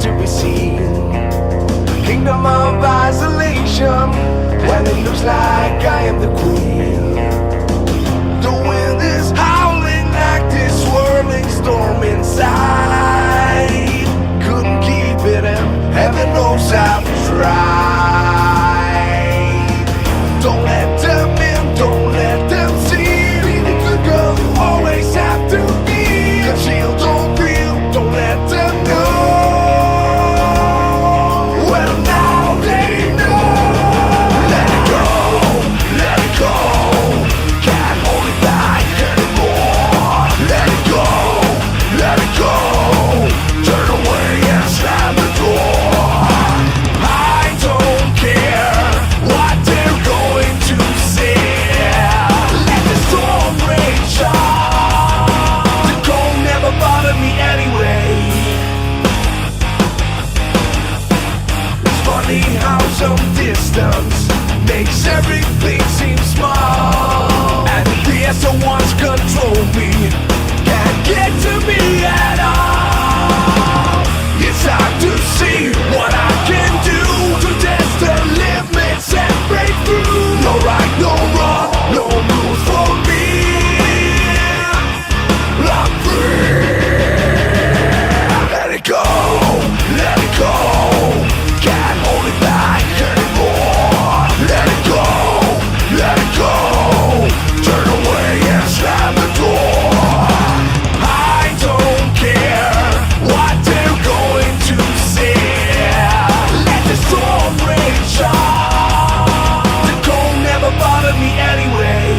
to be seen. Kingdom of isolation, when it looks like I am the queen. The wind is howling like this swirling storm inside. Couldn't keep it in, heaven knows I've tried. Don't let them in, don't let them see. Be the good girl you always have to be. Conceal, don't feel, don't let them know. Well, now they know. Let it go, let it go. Can't hold it back anymore. Let it go, let it go. Turn away and slam the door. I don't care what they're going to say. Let the storm rage on. The cold never bothered me anyway. It's funny how some distance makes everything seem small. And the ones control me, can't get to me at all. It's hard to see what I can do to test the limits and break through. No right, no wrong, no rules for me. I'm free. Let it go, let it go. Can't hold it back anymore. Let it go, let it go. Turn away and slam the door. I don't care what they're going to say. Let the storm rage on. The cold never bothered me anyway.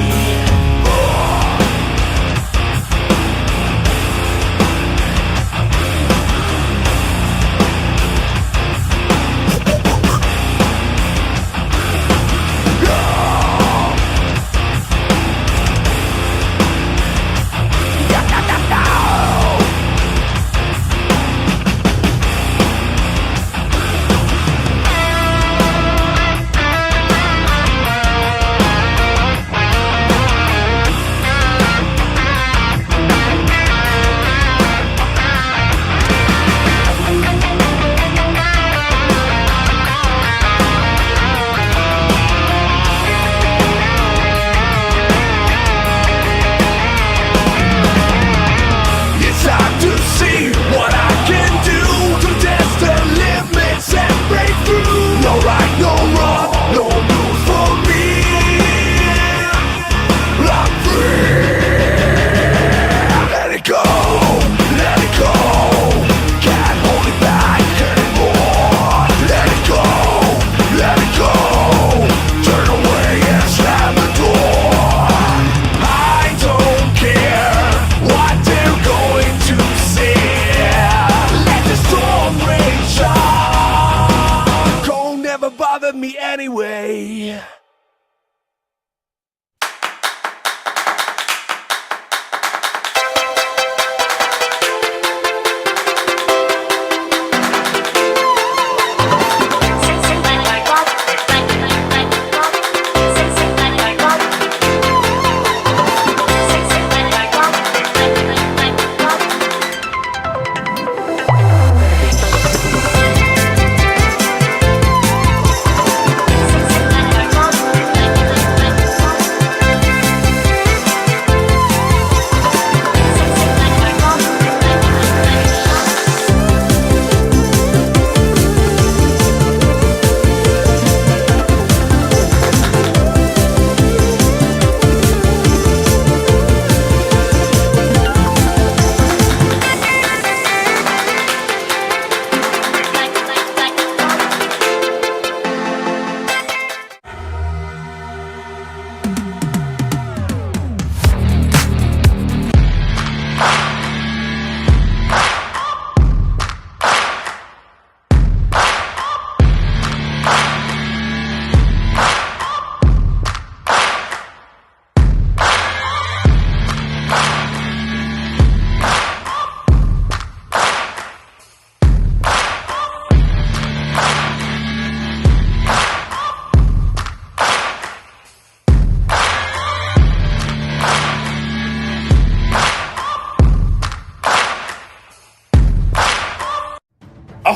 It's hard to see what I can do to test the limits and break through. No right, no wrong, no rules for me. I'm free. Let it go, let it go. Can't hold it back anymore. Let it go, let it go. Turn away and slam the door. I don't care what they're going to say. Let the storm rage on. Cold never bothered me anyway.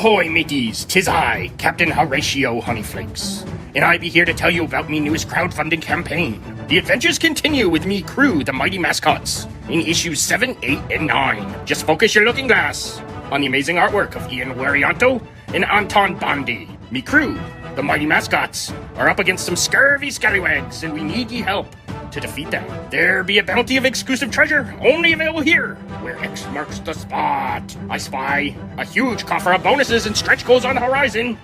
Ahoy, mateys! 'Tis I, Captain Horatio Honeyflakes, and I be here to tell you about me newest crowdfunding campaign. The adventures continue with me crew, the Mighty Mascots, in issues 7, 8, and 9. Just focus your looking glass on the amazing artwork of Ian Warianto and Anton Bondi. Me crew, the Mighty Mascots, are up against some scurvy scallywags, and we need ye help to defeat them. There be a bounty of exclusive treasure, only available here, where X marks the spot. I spy a huge coffer of bonuses and stretch goals on the horizon.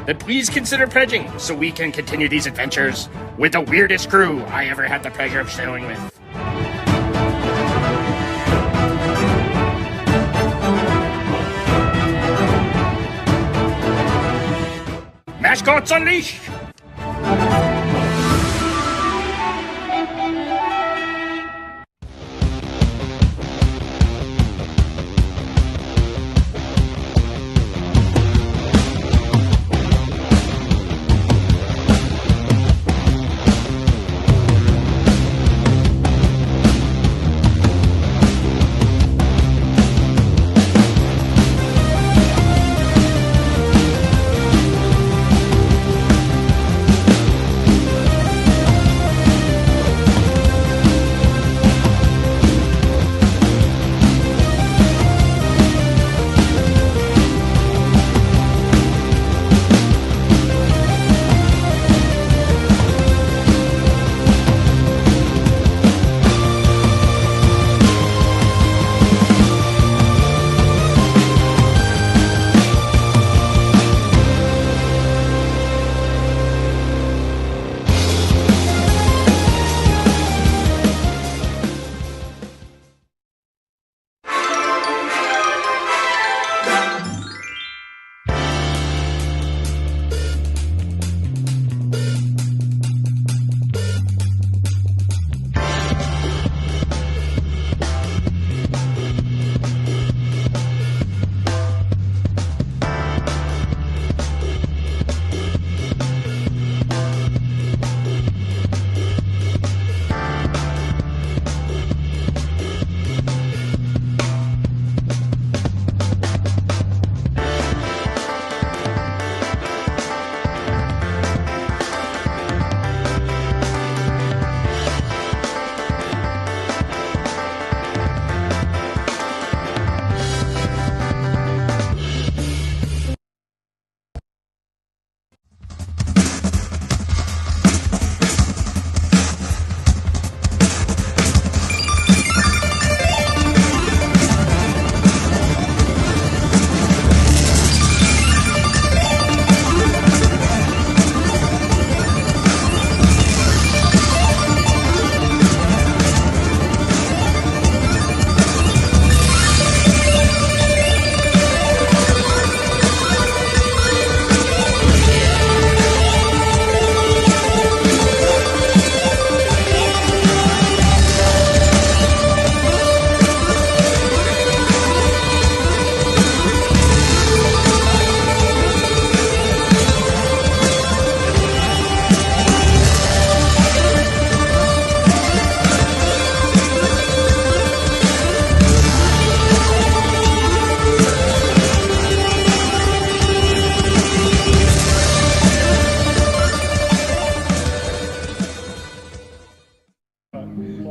Then please consider pledging so we can continue these adventures with the weirdest crew I ever had the pleasure of sailing with. Mascots Unleashed!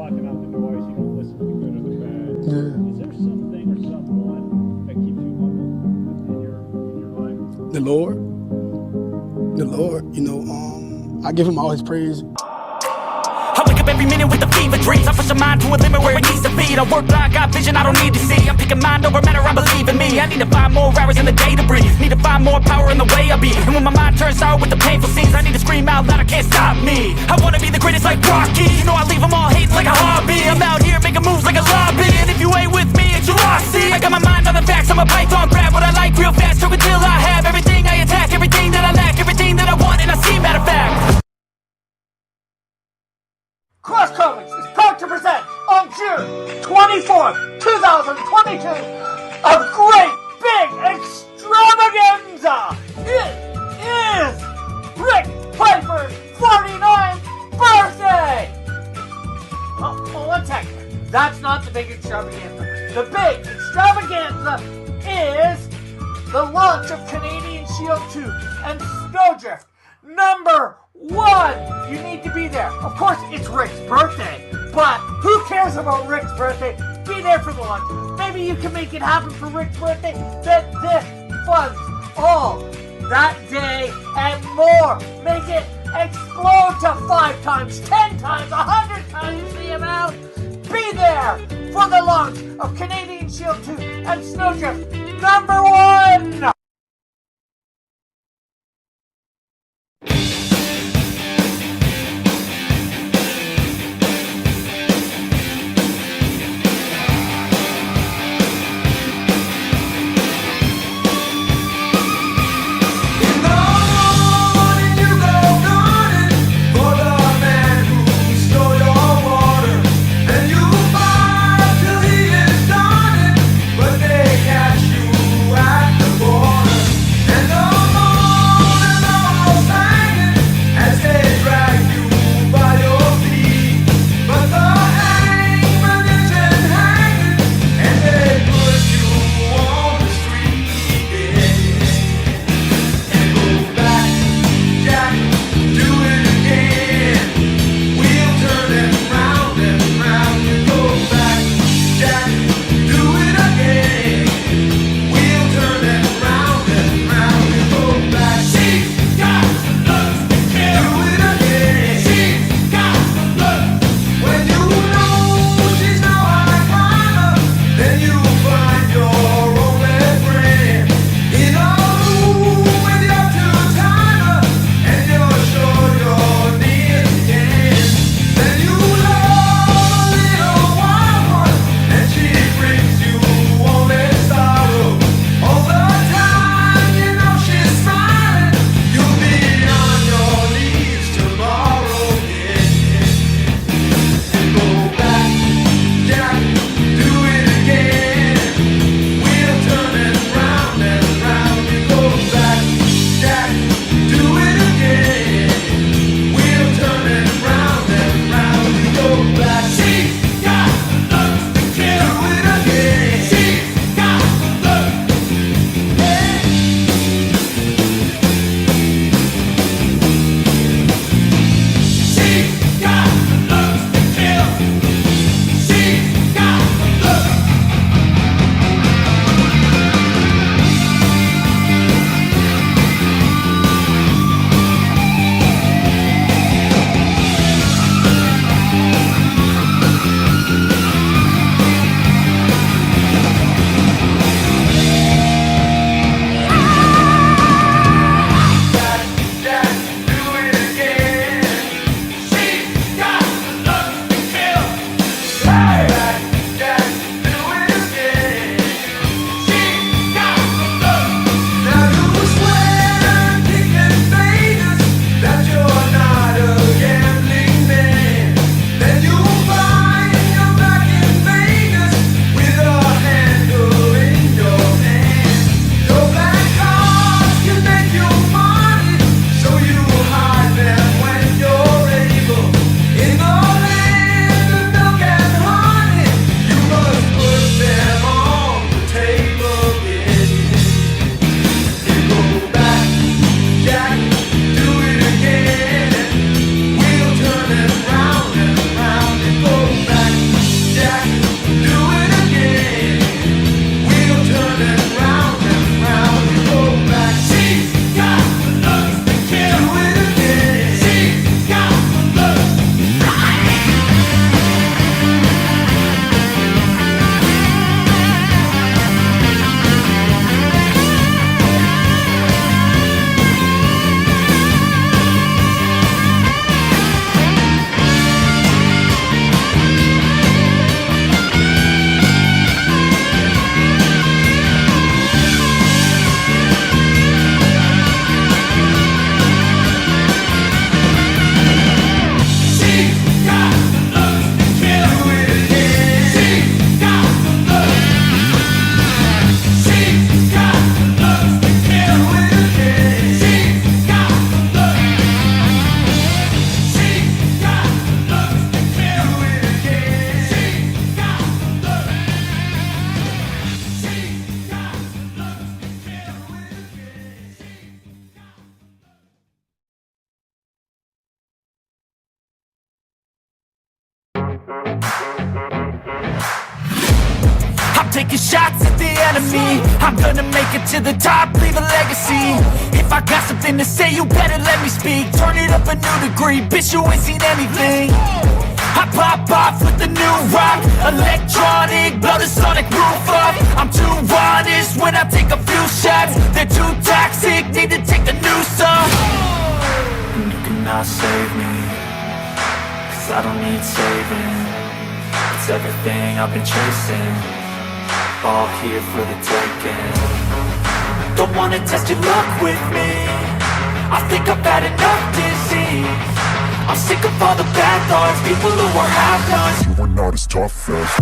blocking out the noise, you don't listen to the good or the bad. Yeah. Is there something or someone that keeps you humble in your life? The Lord. The Lord, I give him all his praise. I wake up every minute with a fever dreams. I push my mind to a limit where it needs to be. I work blind, got vision I don't need to see. I'm picking mind over matter, I believe in me. I need to find more hours in the day to breathe. Need to find more power in the way I be. And when my mind turns sour with the painful scenes, I need to scream out loud, I can't stop me. I wanna be the greatest like Rocky. You know I leave them all hating like a hobby. I'm out here making moves like a lobby. And if you ain't with me, it's your loss, see. I got my mind on the facts, I'm a python. Grab what I like real fast, till until I have everything I attack. Everything that I lack, everything that I want, and I see, matter of fact. Cross Comics is proud to present on June 24th, 2022, a great big extravaganza! It is Rick Piper's 49th birthday! Oh, one second. That's not the big extravaganza. The big extravaganza is the launch of Canadian Shield 2 and Snowdrift number 1. You need to be there. Of course, it's Rick's birthday, but who cares about Rick's birthday? Be there for the launch. Maybe you can make it happen for Rick's birthday. That this funds all that day and more. Make it explode to 5 times, 10 times, 100 times the amount. Be there for the launch of Canadian Shield 2 and Snowdrift number 1. I'm taking shots at the enemy. I'm gonna make it to the top, leave a legacy. If I got something to say, you better let me speak. Turn it up a new degree, bitch, you ain't seen anything. I pop off with the new rock, electronic, blow the sonic roof up. I'm too honest when I take a few shots. They're too toxic, need to take the noose off. You cannot save me, cause I don't need saving. It's everything I've been chasing, all here for the taking. Don't wanna test your luck with me, I think I've had enough disease. I'm sick of all the bad thoughts, people who are half-nots. You are not as tough as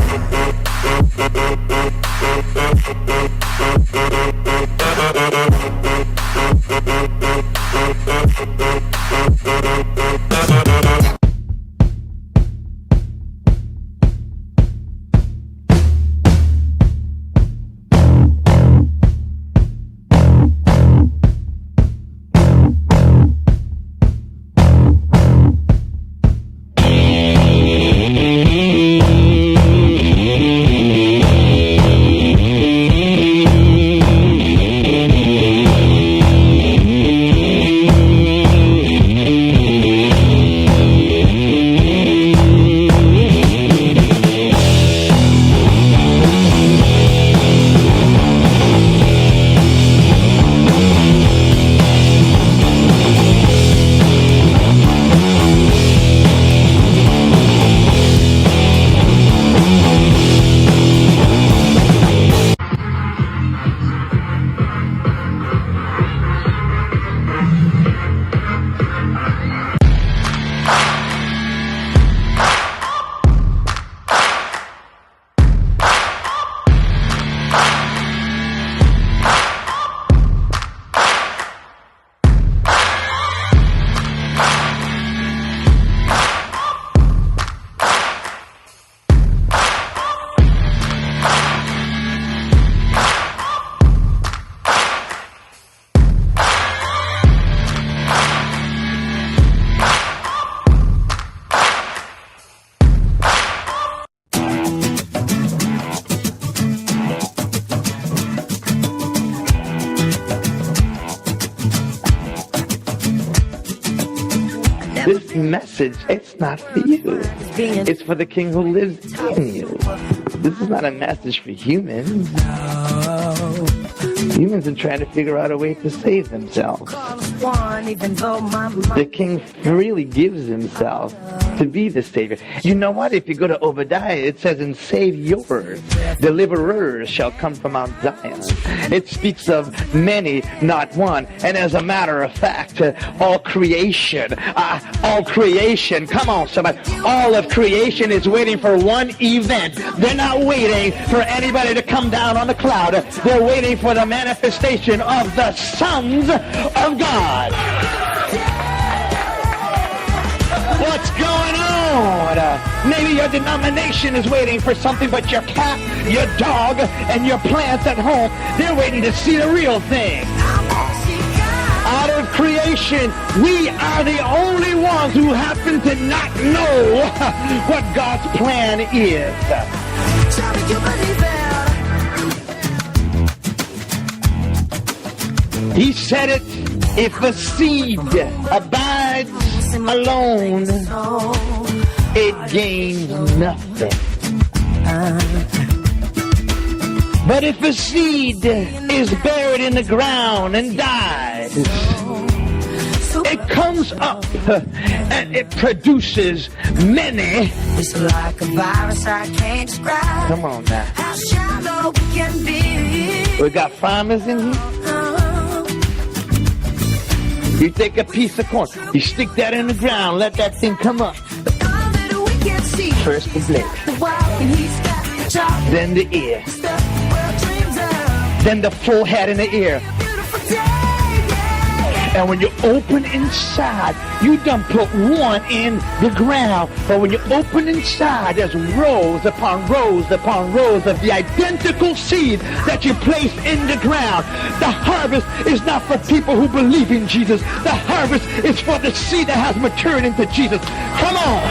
This message, it's not for you. It's for the king who lives in you. This is not a message for humans. Humans are trying to figure out a way to save themselves. The king really gives himself to be the savior. You know what? If you go to Obadiah, it says, "And saviors, deliverers shall come from Mount Zion." It speaks of many, not one. And as a matter of fact, all creation, come on somebody, all of creation is waiting for one event. They're not waiting for anybody to come down on the cloud. They're waiting for the manifestation of the sons of God. What's going on? Maybe your denomination is waiting for something, but your cat, your dog, and your plants at home, they're waiting to see the real thing. Out of creation, we are the only ones who happen to not know what God's plan is. He said it, if the seed abides alone, it gains nothing. But if a seed is buried in the ground and dies, it comes up and it produces many. It's like a virus I can't describe. Come on now. How shallow we can be. We got farmers in here. You take a piece of corn, you stick that in the ground, let that thing come up. First the blade, then the ear, then the full head in the ear. And when you open inside, you done put one in the ground. But when you open inside, there's rows upon rows upon rows of the identical seed that you placed in the ground. The harvest is not for people who believe in Jesus. The harvest is for the seed that has matured into Jesus. Come on.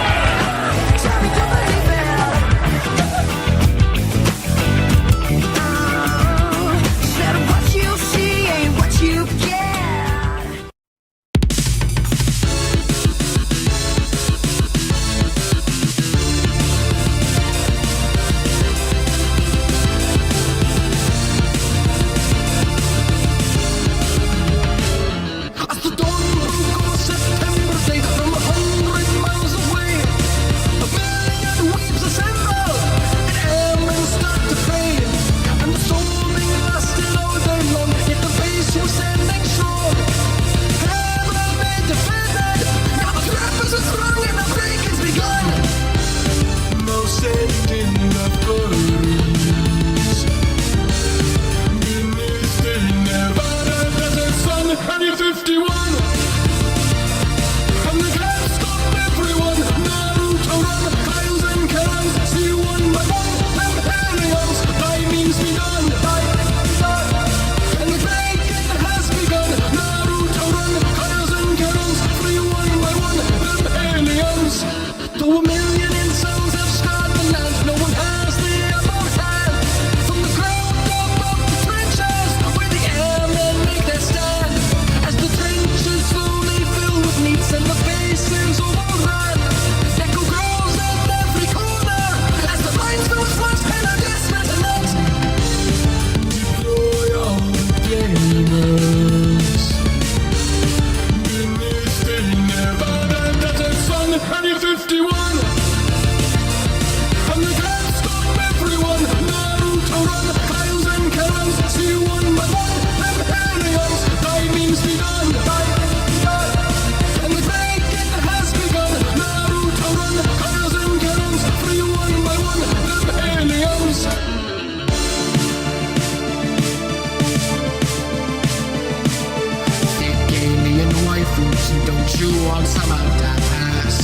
log Samantha pass.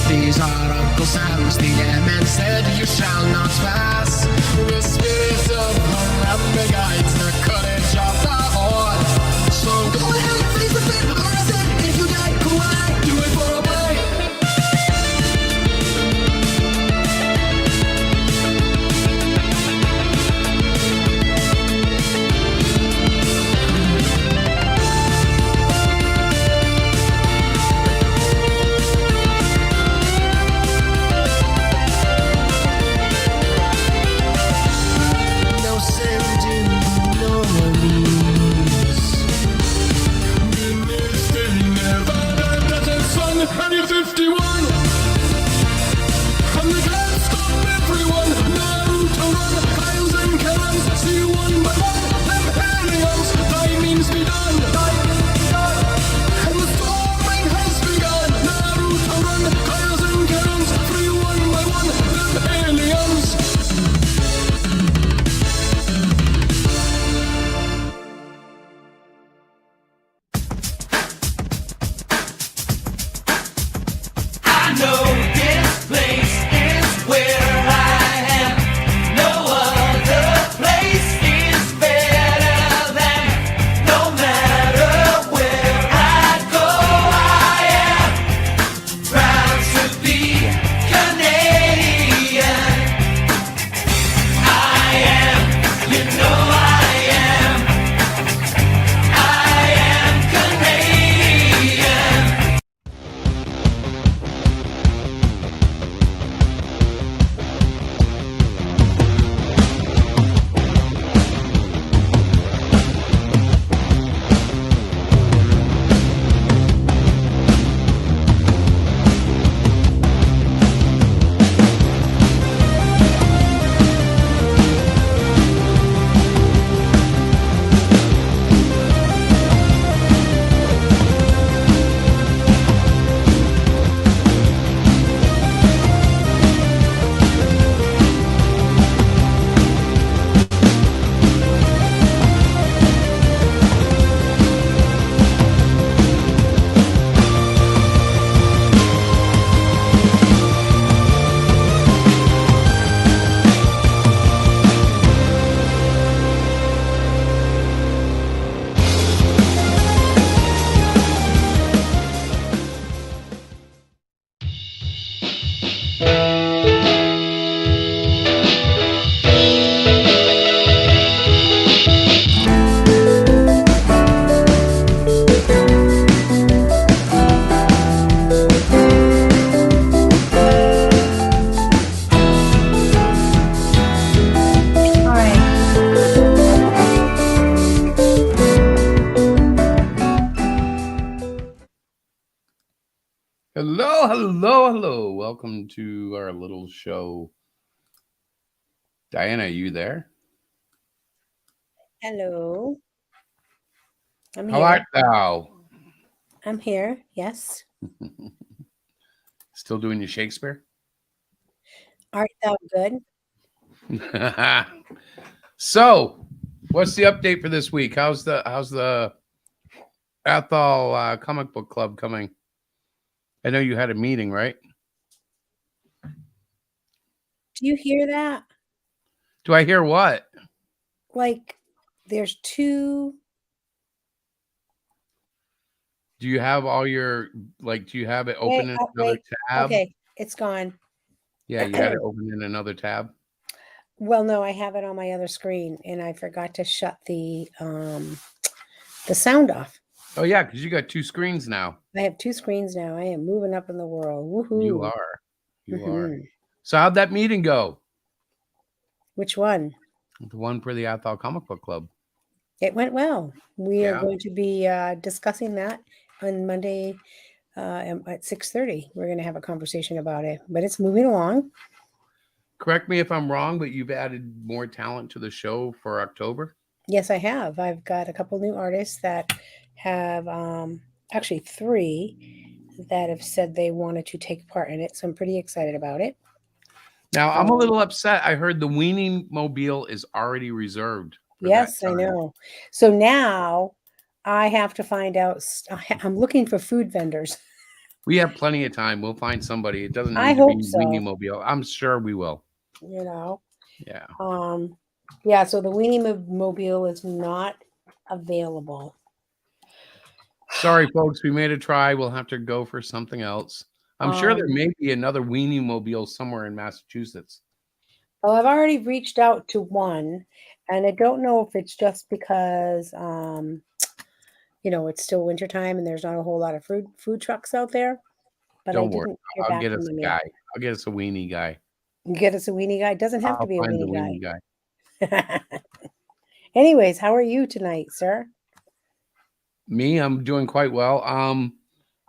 These are Uncle Sam's the airman said you shall not pass. The spirit of Harambe guides the courage of the horde. So go ahead, face the fate, or I said if you die, go on, do it for a play. No sand in New Orleans. The mystery never that is fun. And you're 51. From the guns stop everyone. Naruto run, Kyles and Karens. See you one by one. Them aliens, thy means be done. And the storming has begun. Naruto run, Kyles and Karens. Free one by one. Them aliens. I know this place is where I am. No other place is better than. No matter where I go, I am proud to be Canadian. I am, you know I am. I am Canadian. Hello. Welcome to our little show. Diana, are you there? Hello. I'm How here. art thou? I'm here. Yes. Still doing your Shakespeare? Art thou good? So, what's the update for this week? How's the Athol comic book club coming? I know you had a meeting, right? Do you hear that? Do I hear what? Like, there's two. Do you have all your do you have it open in another Wait. tab? Okay, it's gone. Yeah, you had it open in another tab. Well, no, I have it on my other screen, and I forgot to shut the sound off. Oh yeah, because you got two screens now. I have two screens now. I am moving up in the world. Woohoo! You are. You are. Mhm. So how'd that meeting go? Which one? The one for the Athol Comic Book Club. It went well. We are Yeah. going to be discussing that on Monday at 6:30. We're going to have a conversation about it, but it's moving along. Correct me if I'm wrong, but you've added more talent to the show for October. Yes, I have. I've got a couple new artists that have actually 3 that have said they wanted to take part in it. So I'm pretty excited about it. Now, I'm a little upset. I heard the Weaning Mobile is already reserved. for that Yes, I time. know. So now I have to find out. I'm looking for food vendors. We have plenty of time. We'll find somebody. It doesn't I need to be hope so. Weenie Mobile. I'm sure we will. You know. Yeah. Yeah. So the Weenie Mobile is not available. Sorry, folks. We made a try. We'll have to go for something else. I'm sure there may be another Weenie Mobile somewhere in Massachusetts. Well, I've already reached out to one, and I don't know if it's just because it's still wintertime and there's not a whole lot of food trucks out there. But I Don't worry. didn't hear I'll back get from us them a yet. guy. I'll get us a weenie guy. You get us a weenie guy. It doesn't have to I'll be a find the weenie weenie guy. guy. Anyways, how are you tonight, sir? Me, I'm doing quite well.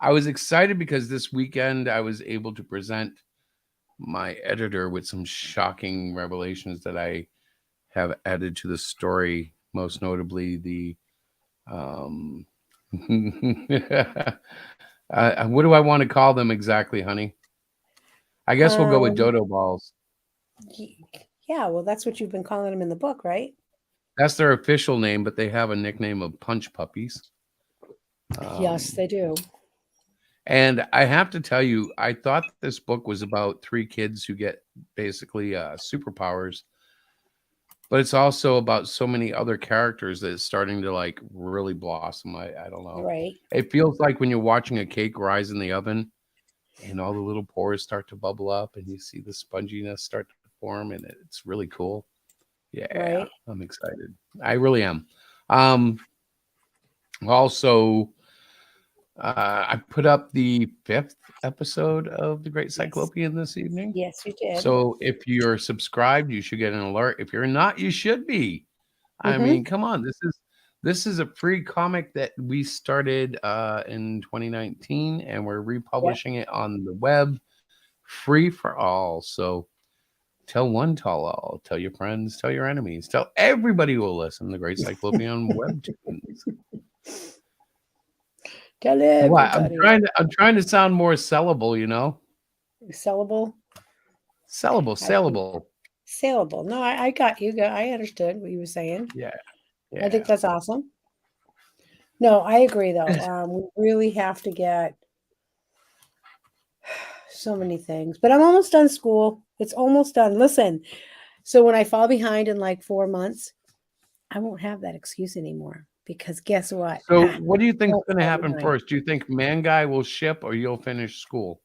I was excited because this weekend I was able to present my editor with some shocking revelations that I have added to the story, most notably the what do I want to call them exactly, honey? I guess we'll go with dodo balls. Yeah, well, that's what you've been calling them in the book, right? That's their official name, but they have a nickname of punch puppies. Yes, they do. And I have to tell you, I thought this book was about 3 kids who get basically superpowers, but it's also about so many other characters that it's starting to like really blossom. I don't know. Right. It feels like when you're watching a cake rise in the oven and all the little pores start to bubble up and you see the sponginess start to form, and it's really cool. Yeah, Right. I'm excited. I really am. Also, I put up the 5th episode of The Great Cyclopian this evening. Yes, you did. So if you're subscribed, you should get an alert. If you're not, you should be. I mean, come on. This is a free comic that we started in 2019, and we're republishing it on the web, free for all. So tell one, tell all, tell your friends, tell your enemies, tell everybody who will listen. The Great Cyclopean Webtoons. Tell everybody. What? I'm trying to sound more sellable, you know. Sellable. Saleable. Saleable. No, I got you. I understood what you were saying. Yeah. I think that's awesome. No, I agree though. We really have to get so many things. But I'm almost done school. It's almost done. Listen, so when I fall behind in like 4 months, I won't have that excuse anymore. Because guess what? So what do you think is going to happen first? Do you think Man Guy will ship or you'll finish school?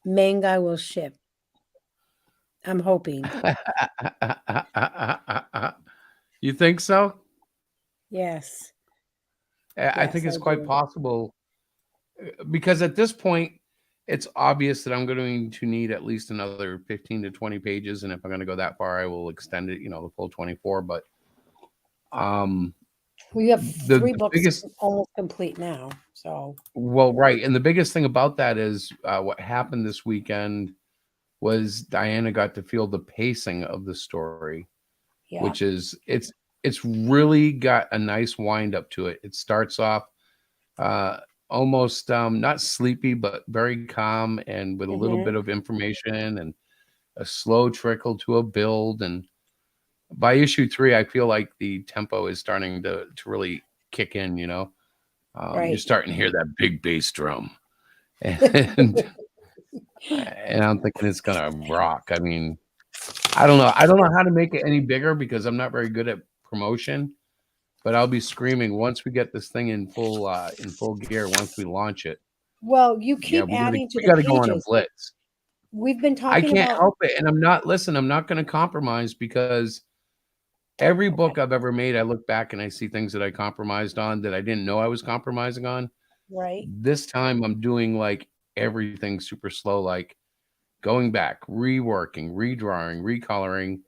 Man Guy will ship. I'm hoping. You think so? Yes. I think it's quite possible because at this point, it's obvious that I'm going to need at least another 15 to 20 pages. And if I'm going to go that far, I will extend it, the full 24. But we have 3 books almost complete now. So right. And the biggest thing about that is what happened this weekend was Diana got to feel the pacing of the story, which is it's really got a nice wind up to it. It starts off almost not sleepy, but very calm and with a little bit of information and a slow trickle to a build. And by issue 3, I feel like the tempo is starting to really kick in, You're starting to hear that big bass drum. And I'm thinking it's going to rock. I mean, I don't know. I don't know how to make it any bigger because I'm not very good at promotion, but I'll be screaming once we get this thing in full gear, once we launch it. Well, you keep adding to the pages. We got to go on a blitz. We've been talking I can't help it. And I'm not going to compromise because every book I've ever made, I look back and I see things that I compromised on that I didn't know I was compromising on. Right. This time I'm doing like everything super slow, like going back, reworking, redrawing, recoloring,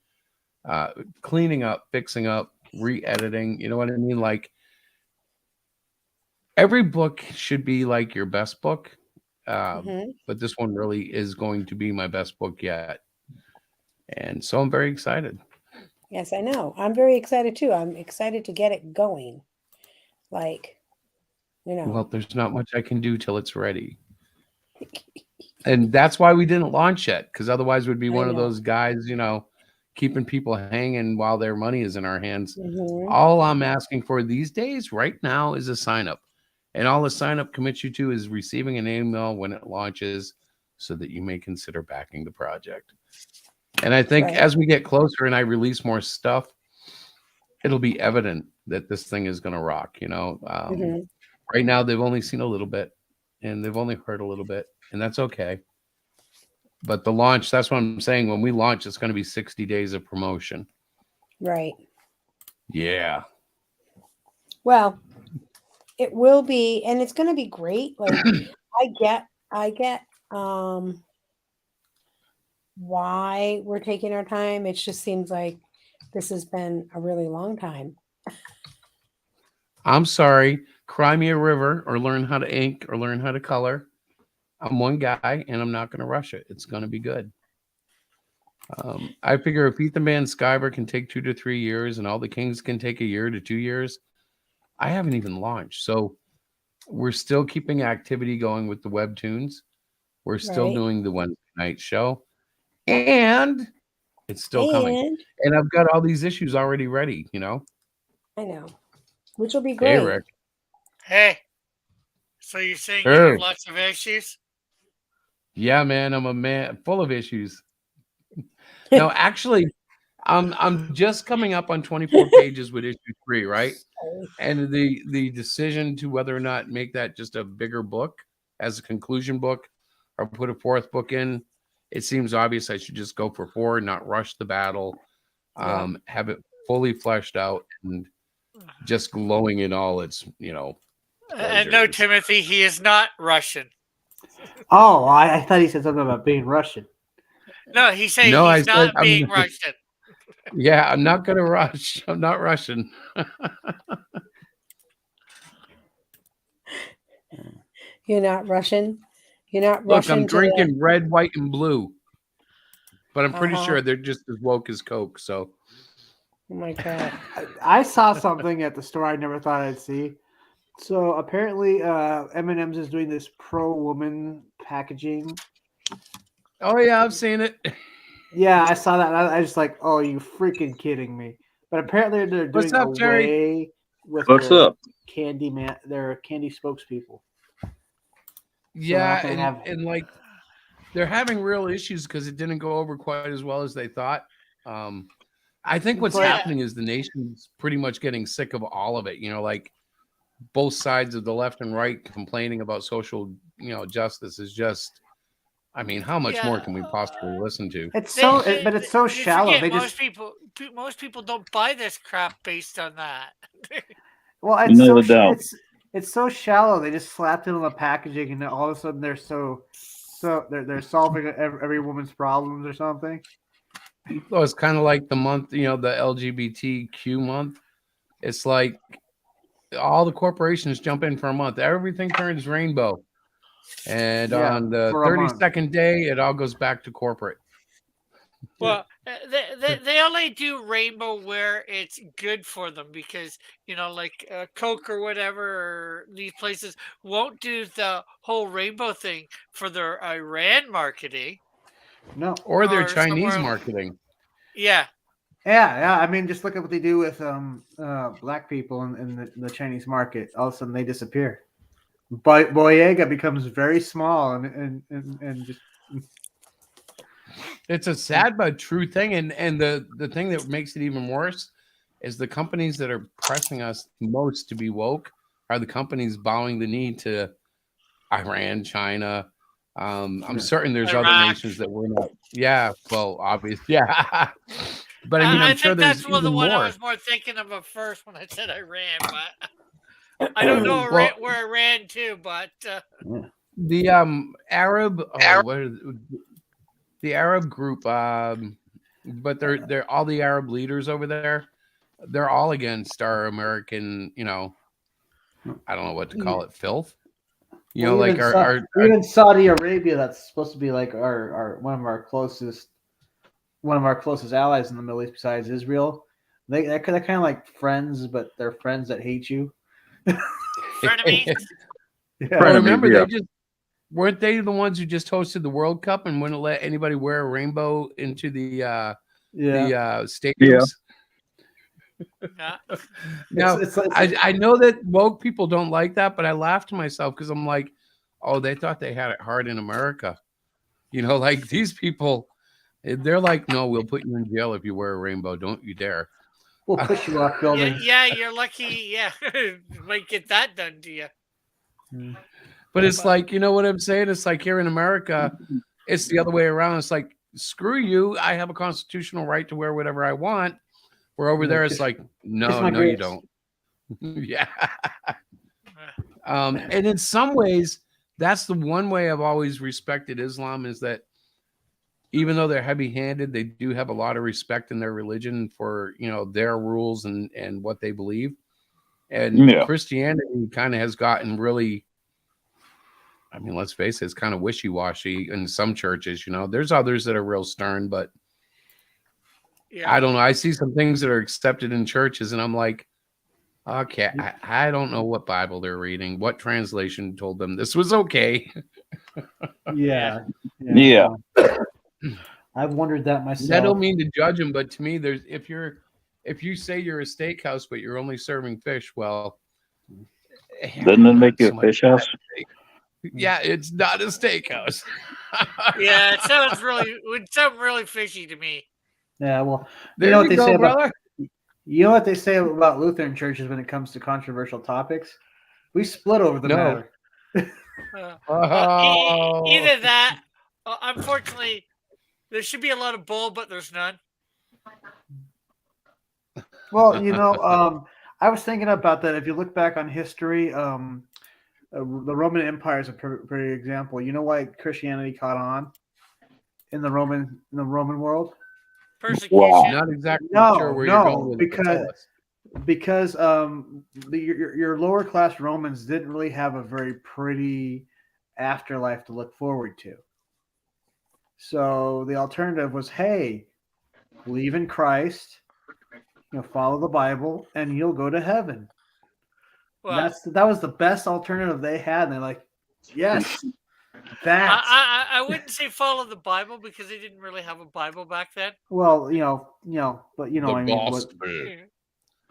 cleaning up, fixing up, re-editing. You know what I mean? Like every book should be like your best book. But this one really is going to be my best book yet. And so I'm very excited. Yes, I know. I'm very excited too. I'm excited to get it going. Well, there's not much I can do till it's ready. And that's why we didn't launch yet, because otherwise we'd be one of those guys, keeping people hanging while their money is in our hands. All I'm asking for these days right now is a sign up. And all the sign up commits you to is receiving an email when it launches so that you may consider backing the project. And I think as we get closer and I release more stuff, it'll be evident that this thing is going to rock, you know. Right now, they've only seen a little bit and they've only heard a little bit, and that's okay. But the launch, that's what I'm saying. When we launch, it's going to be 60 days of promotion. Right. Yeah. Well, it will be, and it's going to be great. Like I get why we're taking our time. It just seems like this has been a really long time. I'm sorry. Cry me a river or learn how to ink or learn how to color. I'm one guy and I'm not going to rush it. It's going to be good. I figure if Ethan Van Sciver can take 2 to 3 years and all the Kings can take 1 year to 2 years, I haven't even launched. So we're still keeping activity going with the Webtoons. We're still doing the Wednesday night show. And it's still coming. And I've got all these issues already ready, you know? I know. Which will be great. Hey, Rick. Hey. So you're saying you have lots of issues? Yeah, man. I'm a man full of issues. No, actually, I'm just coming up on 24 pages with issue 3, right? And the decision to whether or not make that just a bigger book as a conclusion book or put a 4th book in, it seems obvious I should just go for 4, not rush the battle, have it fully fleshed out and just glowing in all its, you know. And no, Timothy, he is not Russian. Oh, I thought he said something about being Russian. No, he's saying he's not being Russian. Yeah, I'm not going to rush. I'm not Russian. You're not Russian? You're not Look, Russian? I'm drinking red, white, and blue. But I'm pretty sure they're just as woke as Coke, so. Oh, my God. I saw something at the store I never thought I'd see. So apparently M&M's is doing this pro-woman packaging. Oh, yeah, I've seen it. Yeah, I saw that. And I just like, oh, you freaking kidding me. But apparently they're doing away with their candy their candy spokespeople. Yeah, and like they're having real issues because it didn't go over quite as well as they thought. I think what's happening is the nation's pretty much getting sick of all of it. You know, like both sides of the left and right complaining about social, you know, justice is just. I mean, how much more can we possibly listen to? It's so, but it's so shallow. Most people don't buy this crap based on that. Well, it's it's so shallow. They just slapped it on the packaging, and all of a sudden they're they're solving every woman's problems or something. Well, it's kind of like the month, you know, the LGBTQ month. It's like all the corporations jump in for a month. Everything turns rainbow. And on the 32nd day, it all goes back to corporate. Well, they only do rainbow where it's good for them because, you know, like Coke or whatever, or these places won't do the whole rainbow thing for their Iran marketing. No. Or their Chinese marketing. Yeah. Yeah. I mean, just look at what they do with black people in the Chinese market. All of a sudden, they disappear. Boyega becomes very small and just. It's a sad but true thing, and the thing that makes it even worse is the companies that are pressing us most to be woke are the companies bowing the knee to Iran, China. I'm certain there's Iraq. other nations that we're not. Yeah, well, obviously, yeah. But I mean, I'm sure there's even the one more. I was more thinking of at first when I said Iran, but I don't know where Iran to, but the Arab. The Arab group, but they're all the Arab leaders over there. They're all against our American, you know, I don't know what to call it, filth. You know, like even Saudi Arabia, that's supposed to be like our one of our closest allies in the Middle East besides Israel. They're kind of like friends, but they're friends that hate you. Frenemies. Well, remember, weren't they the ones who just hosted the World Cup and wouldn't let anybody wear a rainbow into the stadiums? Now, I know that woke people don't like that, but I laugh to myself because I'm like, oh, they thought they had it hard in America. You know, like these people, they're like, no, we'll put you in jail if you wear a rainbow. Don't you dare. We'll push you off Yeah, buildings. yeah, you're lucky. Yeah, might get that done to you. But it's like, you know what I'm saying? It's like here in America, it's the other way around. It's like, screw you. I have a constitutional right to wear whatever I want. Where over there, it's like, no, you don't. Yeah. And in some ways, that's the one way I've always respected Islam is that even though they're heavy-handed, they do have a lot of respect in their religion for, you know, their rules and what they believe. And Christianity kind of has gotten really, I mean, let's face it, it's kind of wishy-washy in some churches, you know. There's others that are real stern, but I don't know. I see some things that are accepted in churches, and I'm like, okay, I don't know what Bible they're reading, what translation told them this was okay. Yeah. I've wondered that myself. I don't mean to judge them, but to me, there's if you say you're a steakhouse, but you're only serving fish, well, doesn't it make you a fish house? Yeah, it's not a steakhouse. Yeah, would sound really fishy to me. Yeah, well, there you know what they say brother. about you know what they say about Lutheran churches when it comes to controversial topics? We split over the matter. Either that, unfortunately, there should be a lot of bull, but there's none. Well, you know, I was thinking about that. If you look back on history, the Roman Empire is a pretty example. You know why Christianity caught on in the Roman world? Persecution. Wow. Not exactly sure where you're going with because your lower class Romans didn't really have a very pretty afterlife to look forward to. So the alternative was, hey, believe in Christ, you know, follow the Bible, and you'll go to heaven. Well, that was the best alternative they had. And they're like, yes, that. I wouldn't say follow the Bible because they didn't really have a Bible back then. Well, but you know,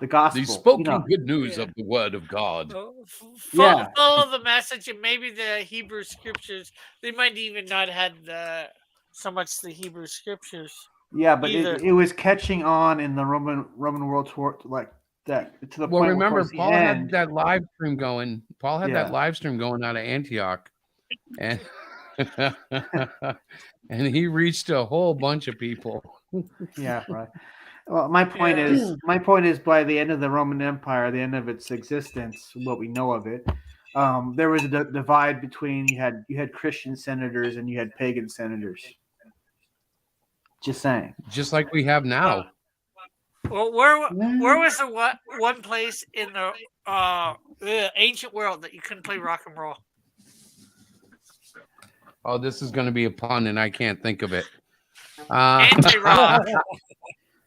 the gospel. The spoken good news of the word of God. Follow the message, and maybe the Hebrew scriptures. They might even not had so much the Hebrew scriptures. Yeah, but it was catching on in the Roman world toward like that to the point. Well, remember, Paul had that live stream going. Paul had that live stream going out of Antioch, and and he reached a whole bunch of people. Yeah, right. Well, my point is, by the end of the Roman Empire, the end of its existence, what we know of it, there was a divide between you had Christian senators and you had pagan senators. Just saying. Just like we have now. Well, where was the one place in the ancient world that you couldn't play rock and roll? Oh, this is going to be a pun, and I can't think of it. Anti-rock.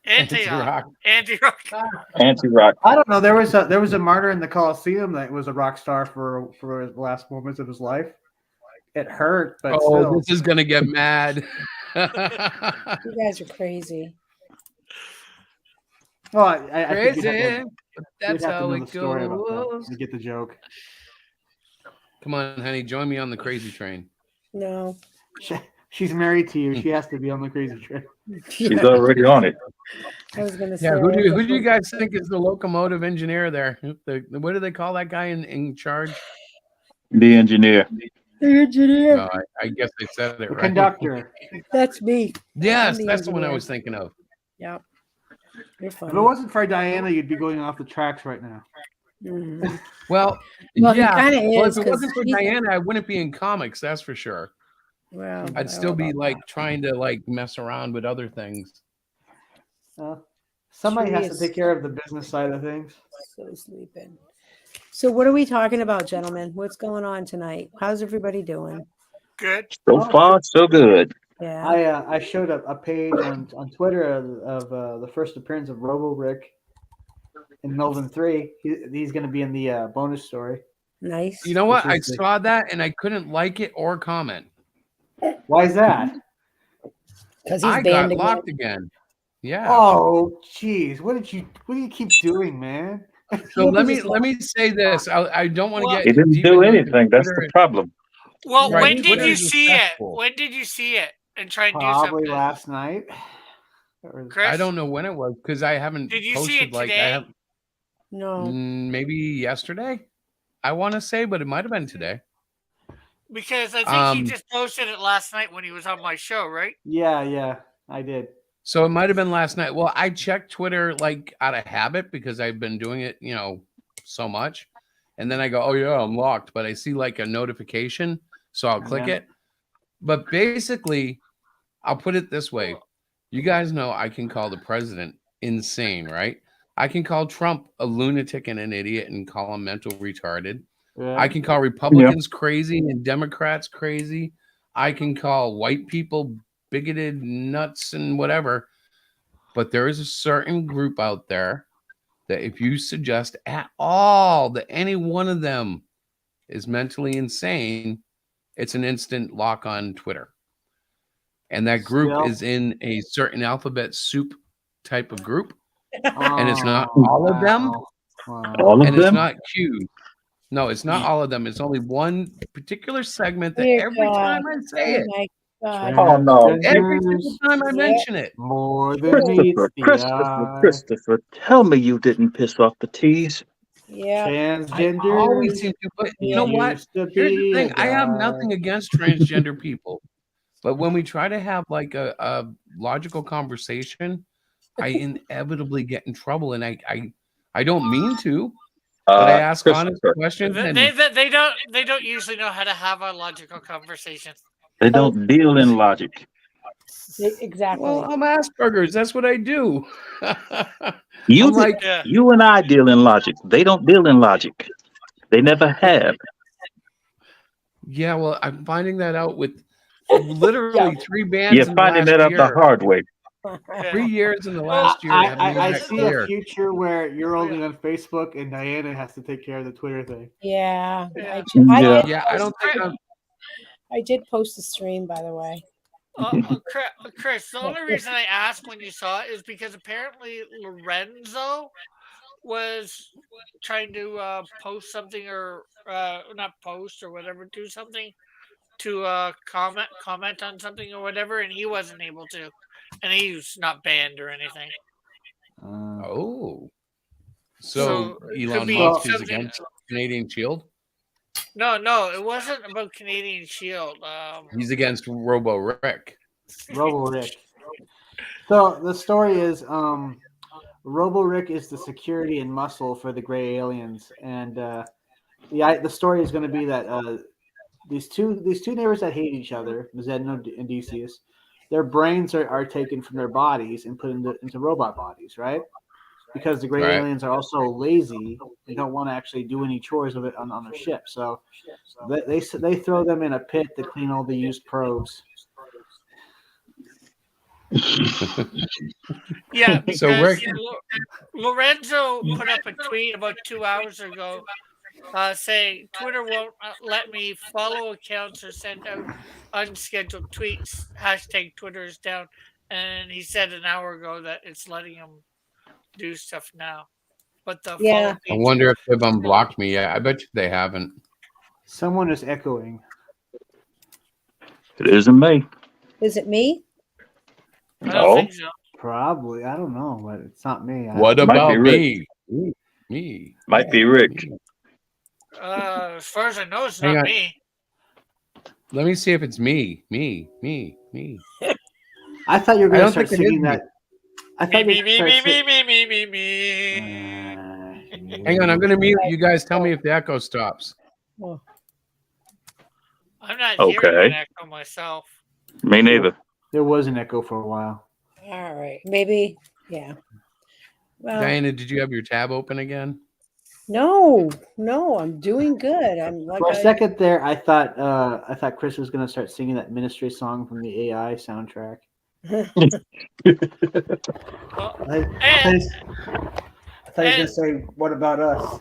Anti-rock. Anti-rock. I don't know. There was a martyr in the Colosseum that was a rock star for the last moments of his life. It hurt, but still. This is gonna get mad. You guys are crazy. Well, I crazy. Think that's how it goes. You get the joke. Come on, honey, join me on the crazy train. No. She's married to you. She has to be on the crazy train. She's already on it. I was going to say. Yeah, who do you guys think is the locomotive engineer there? What do they call that guy in charge? The engineer. The engineer. No, I guess they said it right. Conductor. That's me. Yes, that's the one I was thinking of. Yep. You're funny. If it wasn't for Diana, you'd be going off the tracks right now. Mm-hmm. Well, yeah. Well, if it wasn't for Diana, I wouldn't be in comics. That's for sure. Well, I'd still be trying to mess around with other things. Somebody has to take care of the business side of things. So sleeping. So what are we talking about, gentlemen? What's going on tonight? How's everybody doing? Good. So far, so good. Yeah. I showed a page on Twitter of the first appearance of Robo Rick in Melvin 3. He's going to be in the bonus story. Nice. You know what? I saw that and I couldn't like it or comment. Why is that? Because I got locked again. Yeah. Oh, jeez. What do you keep doing, man? So let me say this. I don't want to get He didn't deep do into it. anything. That's the problem. Well, Right, when did Twitter you is a see it? cesspool. When did you see it and try and do Probably something? last night. Chris? I don't know when it was because I haven't Did you posted see it like I today? have No. maybe yesterday. I want to say, but it might have been today. Because I think he just posted it last night when he was on my show, right? Yeah, I did. So it might have been last night. Well, I checked Twitter like out of habit because I've been doing it, so much. And then I go, oh yeah, I'm locked. But I see like a notification, so I'll click Yeah. it. But basically, I'll put it this way. You guys know I can call the president insane, right? I can call Trump a lunatic and an idiot and call him mental retarded. Yeah. I can call Republicans crazy and Democrats crazy. I can call white people bigoted nuts and whatever. But there is a certain group out there that if you suggest at all that any one of them is mentally insane, it's an instant lock on Twitter. And that group is in a certain alphabet soup type of group. And it's not all of them. All of and them? it's not Q. No, it's not all of them. It's only one particular segment that Dear every God. time I say it, My God. Oh no. every single time I mention it. More than meets the Christopher, tell me you didn't piss off the T's. Yeah. I always seem to, but you know what? Here's the thing. I have nothing against transgender people. But when we try to have like a logical conversation, I inevitably get in trouble. And I don't mean to, but I ask honest questions. And They don't usually know how to have a logical conversation. They don't deal in logic. Exactly. Well, I'm Asperger's. That's what I do. You and I deal in logic. They don't deal in logic. They never have. Yeah, well, I'm finding that out with literally 3 bands. You're in the finding last that out year. the hard way. 3 years in the last year. have made I that see clear. a future where you're only on Facebook and Diana has to take care of the Twitter thing. Yeah. I don't think I did post the stream, by the way. Chris, the only reason I asked when you saw it is because apparently Lorenzo was trying to post something or not post or whatever, do something to comment on something or whatever, and he wasn't able to, and he's not banned or anything. So it could Elon be Musk is something- against Canadian Shield. No, it wasn't about Canadian Shield. He's against Robo Rick. Robo Rick. So the story is, Robo Rick is the security and muscle for the gray aliens, and the story is going to be that these two neighbors that hate each other, Zedno and Decius, their brains are taken from their bodies and put into robot bodies, right? Because the gray aliens are also lazy; they don't want to actually do any chores of it on their ship, so they throw them in a pit to clean all the used probes. Yeah, because So Rick- Lorenzo put up a tweet about 2 hours ago saying Twitter won't let me follow accounts or send out unscheduled tweets. # Twitter is down. And he said an hour ago that it's letting him do stuff now. But the follow I page- wonder if they've unblocked me yet. I bet you they haven't. Someone is echoing. It isn't me. Is it me? I don't think so. Probably. I don't know, but it's not me. What Might about be me? Ooh, me. Might be Rick. As far as I know, it's Hang not on. me. Let me see if it's me. Me. I thought you were I going to don't start think it is singing me. that. I thought you were Me. going to start Hang on, I'm going to mute. You guys tell me if the echo stops. I'm not Okay. hearing an echo myself. Me neither. There was an echo for a while. All right. Maybe. Yeah. Well, Diana, did you have your tab open again? no, I'm doing good. I'm like For a second there, I thought Chris was going to start singing that Ministry song from the AI soundtrack. I thought he was going to say, "What about us?"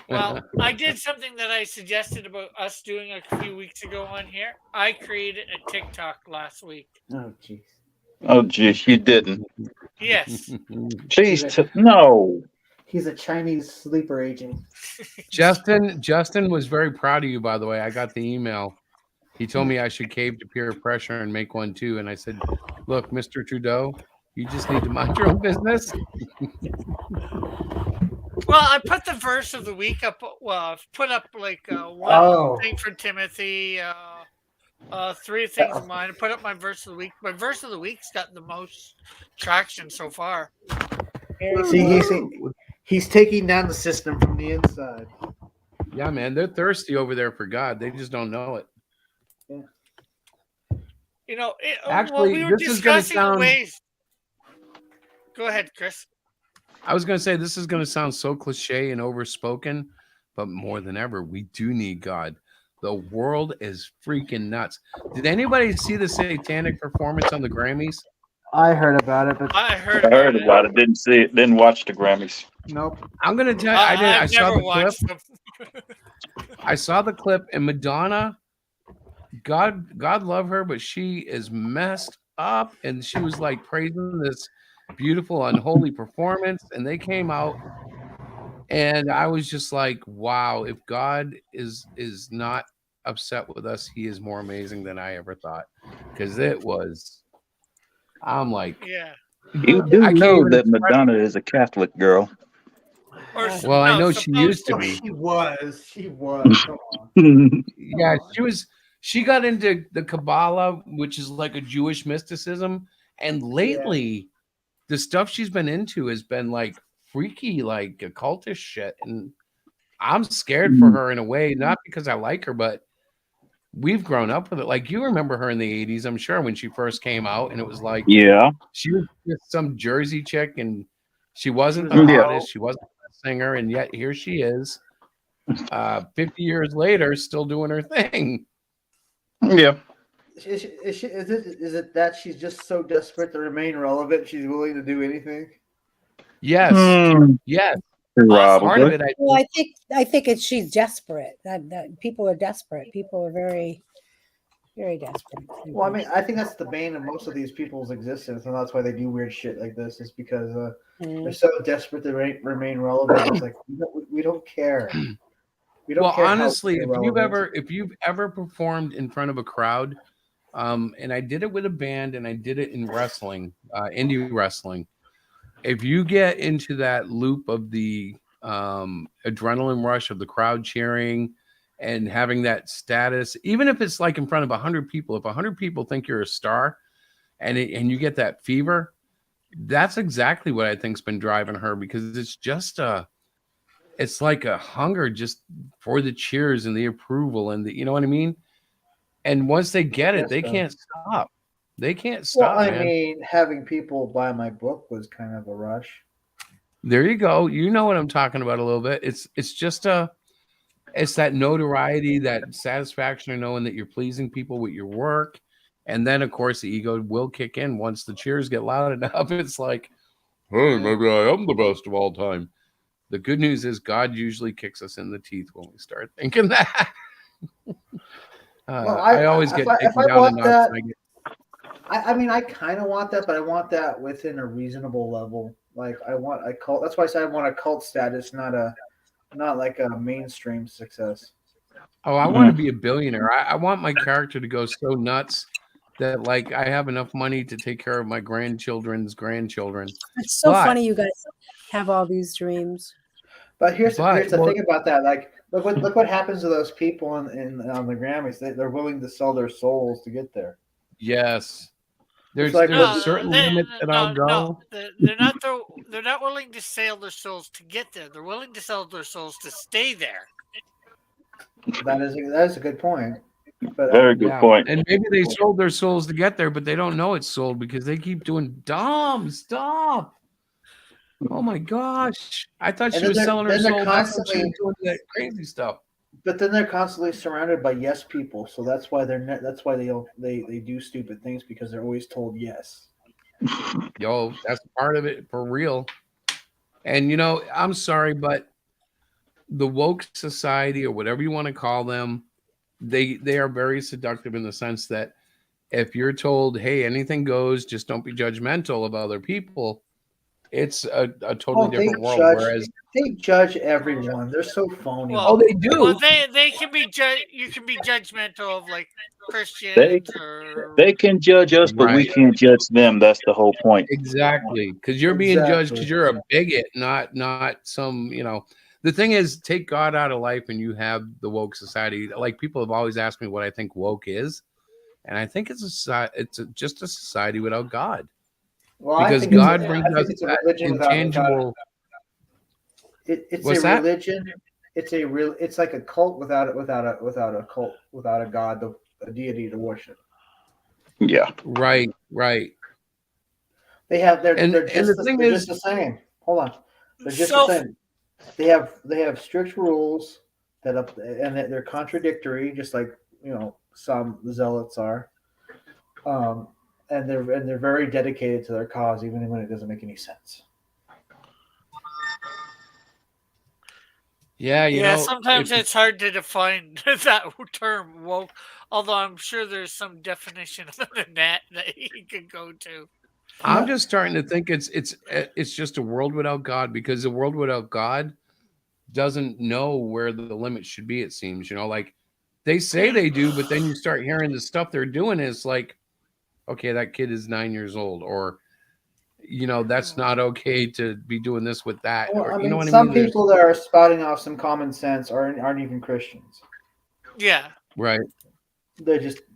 Well, I did something that I suggested about us doing a few weeks ago on here. I created a TikTok last week. Oh, jeez. Oh, geez, you didn't. Yes. Please, no. He's a Chinese sleeper agent. Justin was very proud of you, by the way. I got the email. He told me I should cave to peer pressure and make one too. And I said, look, Mr. Trudeau, you just need to mind your own business. Well, I put the verse of the week up. Well, I've put up like one thing for Timothy, three things of mine. I put up my verse of the week. My verse of the week's got the most traction so far. See, he's taking down the system from the inside. Yeah, man, they're thirsty over there for God. They just don't know it. Yeah. You know, actually, we were this is going to sound. ways. Go ahead, Chris. I was going to say this is going to sound so cliche and overspoken, but more than ever, we do need God. The world is freaking nuts. Did anybody see the satanic performance on the Grammys? I heard about it, but I heard about it. Didn't see it. Didn't watch the Grammys. Nope. I'm going to tell you, I didn't. I saw the clip. Them. I saw the clip, and Madonna, God love her, but she is messed up, and she was like praising this beautiful, unholy performance, and they came out, and I was just like, wow, if God is not upset with us, he is more amazing than I ever thought, because it was, I'm like, yeah. You do know that Madonna is a Catholic girl. Well, I know she used to be. She was. Come on. Yeah, she got into the Kabbalah, which is like a Jewish mysticism, and lately the stuff she's been into has been like freaky, like occultist shit, and I'm scared for her in a way, not because I like her, but we've grown up with it. Like, you remember her in the 80s, I'm sure, when she first came out, and it was like, she was just some Jersey chick, and she wasn't the hottest, she wasn't a singer, and yet here she is 50 years later, still doing her thing. Yeah. Is it that she's just so desperate to remain relevant, she's willing to do anything? Yes. Yes. Part of it. I think it's she's desperate. That people are desperate. People are very, very desperate. Well, I mean, I think that's the bane of most of these people's existence, and that's why they do weird shit like this. Is because they're so desperate to remain relevant. It's like we don't care. We don't care. Honestly, if you've ever performed in front of a crowd, and I did it with a band, and I did it in wrestling, indie wrestling. If you get into that loop of the adrenaline rush of the crowd cheering and having that status, even if it's like in front of 100 people, if 100 people think you're a star and you get that fever, that's exactly what I think's been driving her, because it's just it's like a hunger just for the cheers and the approval and the, you know what I mean? And once they get it, they can't stop. They can't stop. Well, I mean, having people buy my book was kind of a rush. There you go. You know what I'm talking about a little bit. It's just it's that notoriety, that satisfaction of knowing that you're pleasing people with your work. And then, of course, the ego will kick in once the cheers get loud enough. It's like, hey, maybe I am the best of all time. The good news is God usually kicks us in the teeth when we start thinking that. I always get taken down a notch. I mean, I kind of want that, but I want that within a reasonable level. Like, I want a cult. That's why I said I want a cult status, not like a mainstream success. Oh, I want to be a billionaire. I want my character to go so nuts that, like, I have enough money to take care of my grandchildren's grandchildren. It's so funny you guys have all these dreams. But here's the thing about that. Like, look what happens to those people on the Grammys. They're willing to sell their souls to get there. Yes. There's a certain limit that I'll go. No, they're not willing to sell their souls to get there. They're willing to sell their souls to stay there. That is a good point. But, Very good point. And maybe they sold their souls to get there, but they don't know it's sold because they keep doing dumb stuff. Oh my gosh! I thought she was selling her soul. Constantly doing that crazy stuff. But then they're constantly surrounded by yes people, so that's why they do stupid things, because they're always told yes. Yo, that's part of it for real. And you know, I'm sorry, but the woke society, or whatever you want to call them, they are very seductive in the sense that if you're told, hey, anything goes, just don't be judgmental of other people, it's a totally different world. Whereas they judge everyone. They're so phony. Oh, they do. Well, they can be you can be judgmental of like They Christians or they can judge us, but we Right. can't judge them. That's the whole point. Exactly, because you're being judged because you're a bigot, not some. The thing is, take God out of life, and you have the woke society. Like people have always asked me what I think woke is, and I think it's just a society without God. Well, Because God brings us that intangible. It's What's a that? religion. It's like a cult without a cult, without a god, a deity to worship. Yeah. Right. They're the just thing they're is- just the same. Hold on, they're just So- the same. They have strict rules and they're contradictory, just like some zealots are. And they're very dedicated to their cause, even when it doesn't make any sense. Yeah, sometimes it's hard to define that term woke, although I'm sure there's some definition of the net that you could go to. I'm just starting to think it's just a world without God, because a world without God doesn't know where the limit should be. It seems, like they say they do, but then you start hearing the stuff they're doing is like, okay, that kid is 9 years old, or that's not okay to be doing this with that. Well, Or, I you mean, know what some I mean? people that are spouting off some common sense aren't even Christians. Yeah. Right.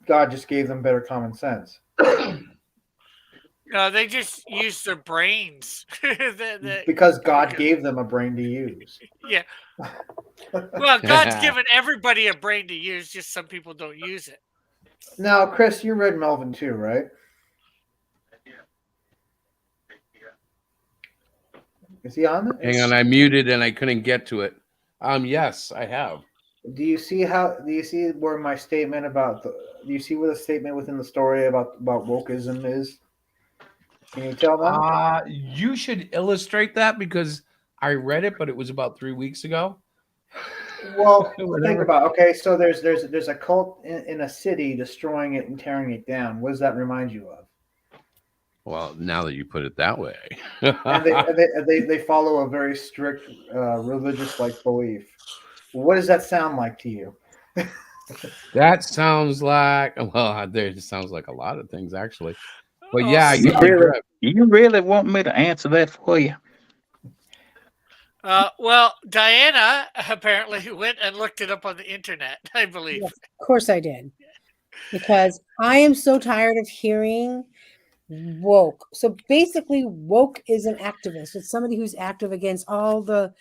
God just gave them better common sense. No, they just use their brains. Because God gave them a brain to use. Yeah. Well, God's given everybody a brain to use, just some people don't use it. Now, Chris, you read Melvin too, right? Is he on? Hang on, I muted and I couldn't get to it. Yes, I have. Do you see where my statement about do you see where the statement within the story about wokeism is? Can you tell them? You should illustrate that, because I read it, but it was about 3 weeks ago. Well, think about okay. So there's a cult in a city destroying it and tearing it down. What does that remind you of? Well, now that you put it that way. And they follow a very strict religious like belief. What does that sound like to you? That sounds like, well, there sounds like a lot of things actually. But Oh, yeah, You really want me to answer that for you? Well, Diana apparently went and looked it up on the internet, I believe. Yes, of course I did. Because I am so tired of hearing woke. So basically, woke is an activist. It's somebody who's active against all the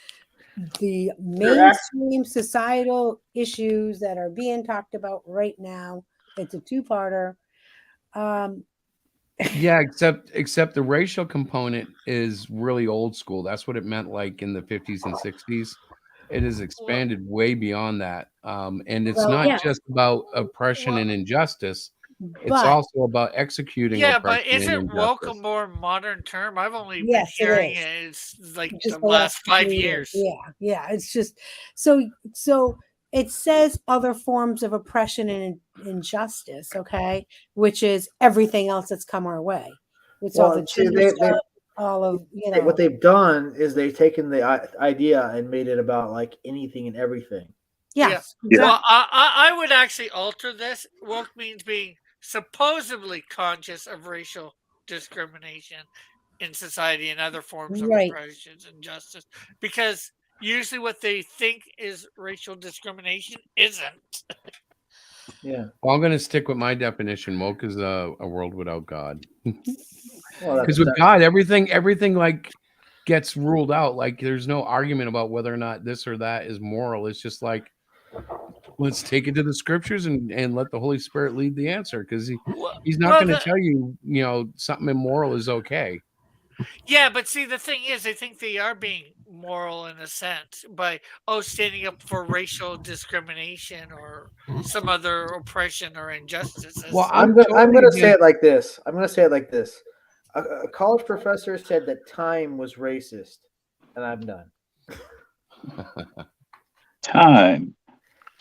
mainstream societal issues that are being talked about right now. It's a two-parter. Yeah, except the racial component is really old school. That's what it meant like in the 50s and 60s. It has expanded way beyond that. And it's not just about oppression and injustice. It's also about executing Yeah, oppression but isn't and woke a injustice. more modern term? I've only been Yes, it hearing is. it's like Just the last 5 few years. Yeah. It's just so it says other forms of oppression and injustice, okay, which is everything else that's come our way. It's all the gender stuff, all of what they've done is they've taken the idea and made it about like anything and everything. Yes. Yeah. Well, I would actually alter this. Woke means being supposedly conscious of racial discrimination in society and other forms of oppression and injustice, because usually what they think is racial discrimination isn't. Yeah. Well, I'm going to stick with my definition. Woke is a world without God. Well, Because with God, everything like gets ruled out. Like there's no argument about whether or not this or that is moral. It's just like, let's take it to the scriptures and let the Holy Spirit lead the answer, because he's not going to tell you, something immoral is okay. Yeah, but see, the thing is, I think they are being moral in a sense by standing up for racial discrimination or some other oppression or injustices. Well, I'm going to say it like this. A college professor said that time was racist, and I'm done. Time.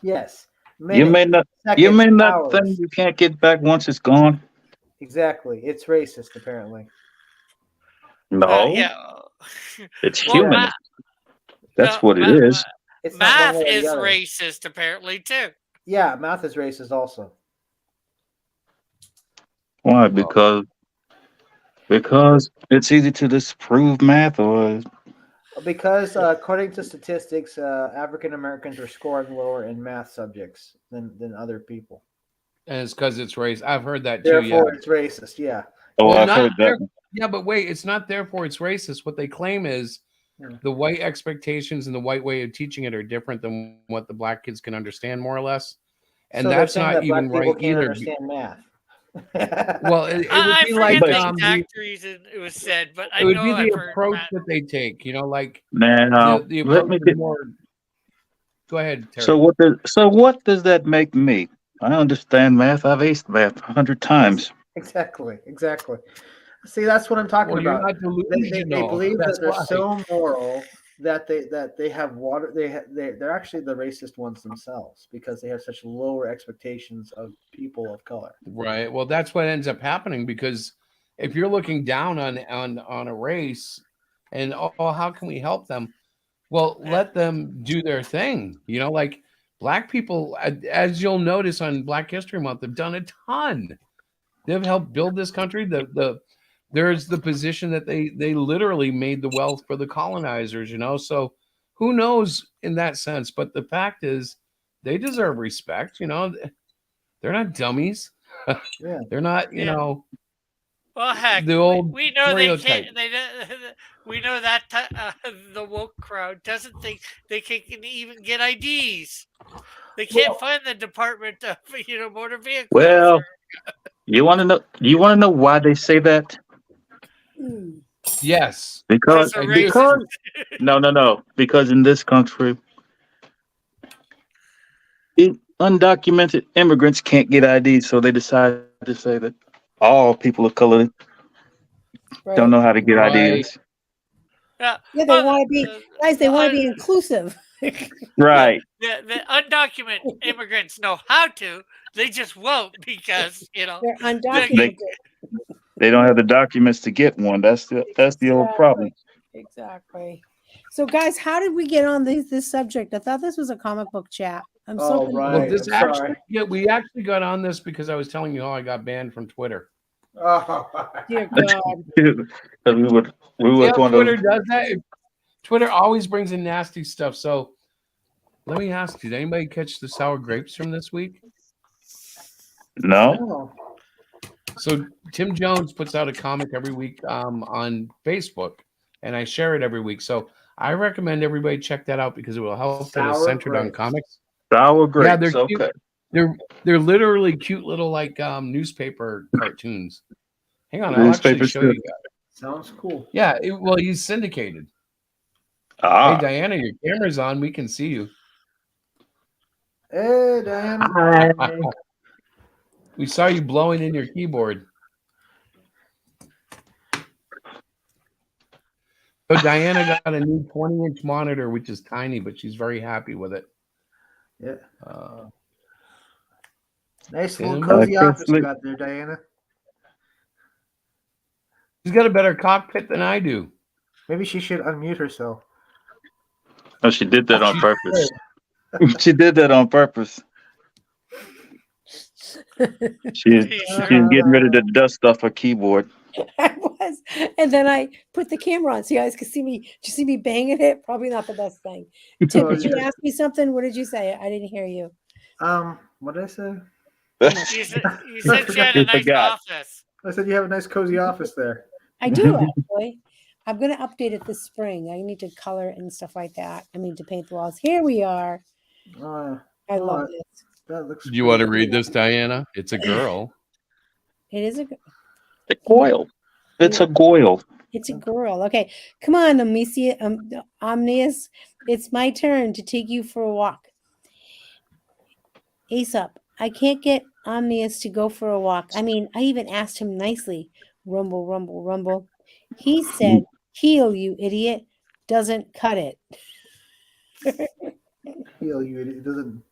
Yes. You may not. You may not think you can't get back once it's gone. Exactly. It's racist, apparently. No, Yeah. it's Well, humanist. That's what it is. It's not one math way or the is other. racist apparently too. Yeah, math is racist also. Why? Because it's easy to disprove math, or Because according to statistics, African Americans are scoring lower in math subjects than other people. And it's because it's race. I've heard that too. Therefore, Yeah. it's racist. Yeah. oh, Well, I've not heard that. yeah, but wait, it's not therefore it's racist. What they claim is the white expectations and the white way of teaching it are different than what the black kids can understand, more or less. And So they're that's saying not that black even people right can't either. understand math. Well, it would I be forget like the exact reason it was said, but I it would know be I've the heard approach that. that they take. You know, like Now, the let approach me is get. more. Go ahead, Terry. So what does that make me? I understand math. I've aced math 100 times. Exactly. See, that's what I'm talking Well, you're about. not They delusional. believe That's that they're why. so moral that they have water. They're actually the racist ones themselves because they have such lower expectations of people of color. Right. Well, that's what ends up happening because if you're looking down on a race and how can we help them? Well, let them do their thing. You know, like black people, as you'll notice on Black History Month, have done a ton. They've helped build this country. There's the position that they literally made the wealth for the colonizers. You know, so who knows in that sense? But the fact is, they deserve respect. You know, they're not dummies. Yeah. They're not. You know. Well, heck, The old we know they stereotype. can't. We know that the woke crowd doesn't think they can even get IDs. They can't find the Department of Motor Vehicles. Well, you want to know? You want to know why they say that? Yes. Because no. Because in this country, undocumented immigrants can't get IDs, so they decide to say that all people of color don't know how to get IDs. Yeah, they want to be guys. They want to be inclusive. Right. The undocumented immigrants know how to. They just won't because they're undocumented. They don't have the documents to get one. That's the old problem. Exactly. So, guys, how did we get on this subject? I thought this was a comic book chat. I'm so Well, this actually, we actually got on this because I was telling you how I got banned from Twitter. Oh, dear God. we were going Twitter does that. Twitter always brings in nasty stuff. So let me ask you: did anybody catch the sour grapes from this week? No. So Tim Jones puts out a comic every week on Facebook, and I share it every week. So I recommend everybody check that out because it will help that is centered on comics. Sour grapes. Yeah, they're cute. Okay. They're literally cute little like newspaper cartoons. Hang on, I'll actually show you guys. Sounds cool. Yeah, well, he's syndicated. Ah. Hey, Diana, your camera's on. We can see you. Hey, Diana. We saw you blowing in your keyboard. So Diana got a new 20-inch monitor, which is tiny, but she's very happy with it. Yeah. Nice Tim, little cozy office you got there, Diana. She's got a better cockpit than I do. Maybe she should unmute herself. No, she did that on purpose. She did that on purpose. She's getting rid of the dust off her keyboard. I was, and then I put the camera on so you guys could see me. Did you see me banging it? Probably not the best thing. Tim, did you ask me something? What did you say? I didn't hear you. What did I say? you said you had a nice office. I said you have a nice cozy office there. I do actually. I'm going to update it this spring. I need to color and stuff like that. I mean, to paint the walls. Here we are. I love this. That looks. You want to read this, Diana? It's a girl. It is a Goyle. It's a Goyle. It's a girl. Okay, come on, Omnius. It's my turn to take you for a walk. Aesop, I can't get Omnius to go for a walk. I mean, I even asked him nicely. Rumble, rumble, rumble. He said, "Heel, you idiot." Doesn't cut it. Heel, you idiot. It doesn't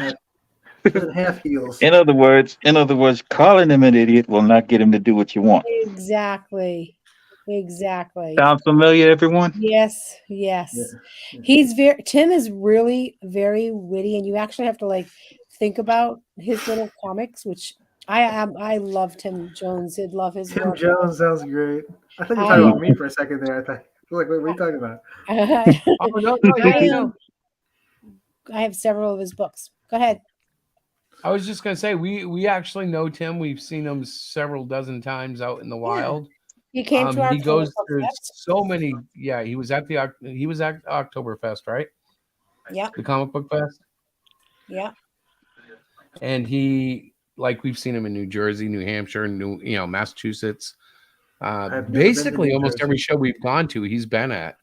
have half heels. In other words, calling him an idiot will not get him to do what you want. Exactly. Exactly. Sound familiar, everyone? Yes, yes. Tim is really very witty, and you actually have to like think about his little comics, which I love Tim Jones. I'd love his Tim work. Jones sounds great. I thought you were I talking about me for a second there. I thought, like, what were you talking about? Oh no, I have several of his books. Go ahead. I was just gonna say we actually know Tim. We've seen him several dozen times out in the wild. He came to our He goes comic book through fest. so many. Yeah, he was at Oktoberfest, right? Yeah. The comic book fest. Yeah. And he, like, we've seen him in New Jersey, New Hampshire, Massachusetts. I've never been to Basically, New almost Jersey. every show we've gone to, he's been at.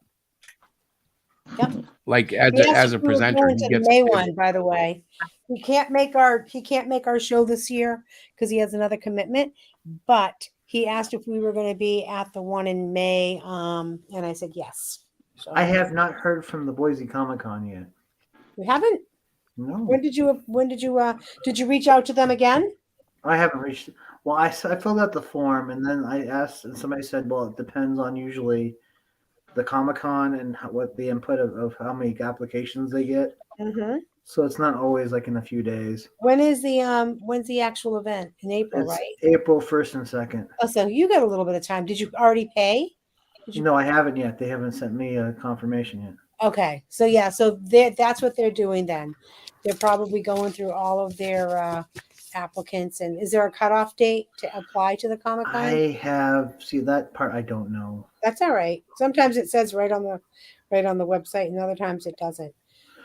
Yep. Like He as asked a if we were presenter, going he to the gets May one, by the way. He can't make our show this year because he has another commitment. But he asked if we were going to be at the one in May, and I said yes. So I have not heard from the Boise Comic Con yet. You haven't? No. When did you reach out to them again? I haven't reached. Well, I filled out the form, and then I asked, and somebody said, well, it depends on usually the Comic Con and what the input of how many applications they get. Mm-hmm. So it's not always like in a few days. When's the actual event? In April, It's right? April 1st and 2nd. Oh, so you got a little bit of time. Did you already pay? No, I haven't yet. They haven't sent me a confirmation yet. Okay, so yeah, so that's what they're doing then. They're probably going through all of their applicants. And is there a cutoff date to apply to the Comic Con? That part I don't know. That's all right. Sometimes it says right on the website, and other times it doesn't.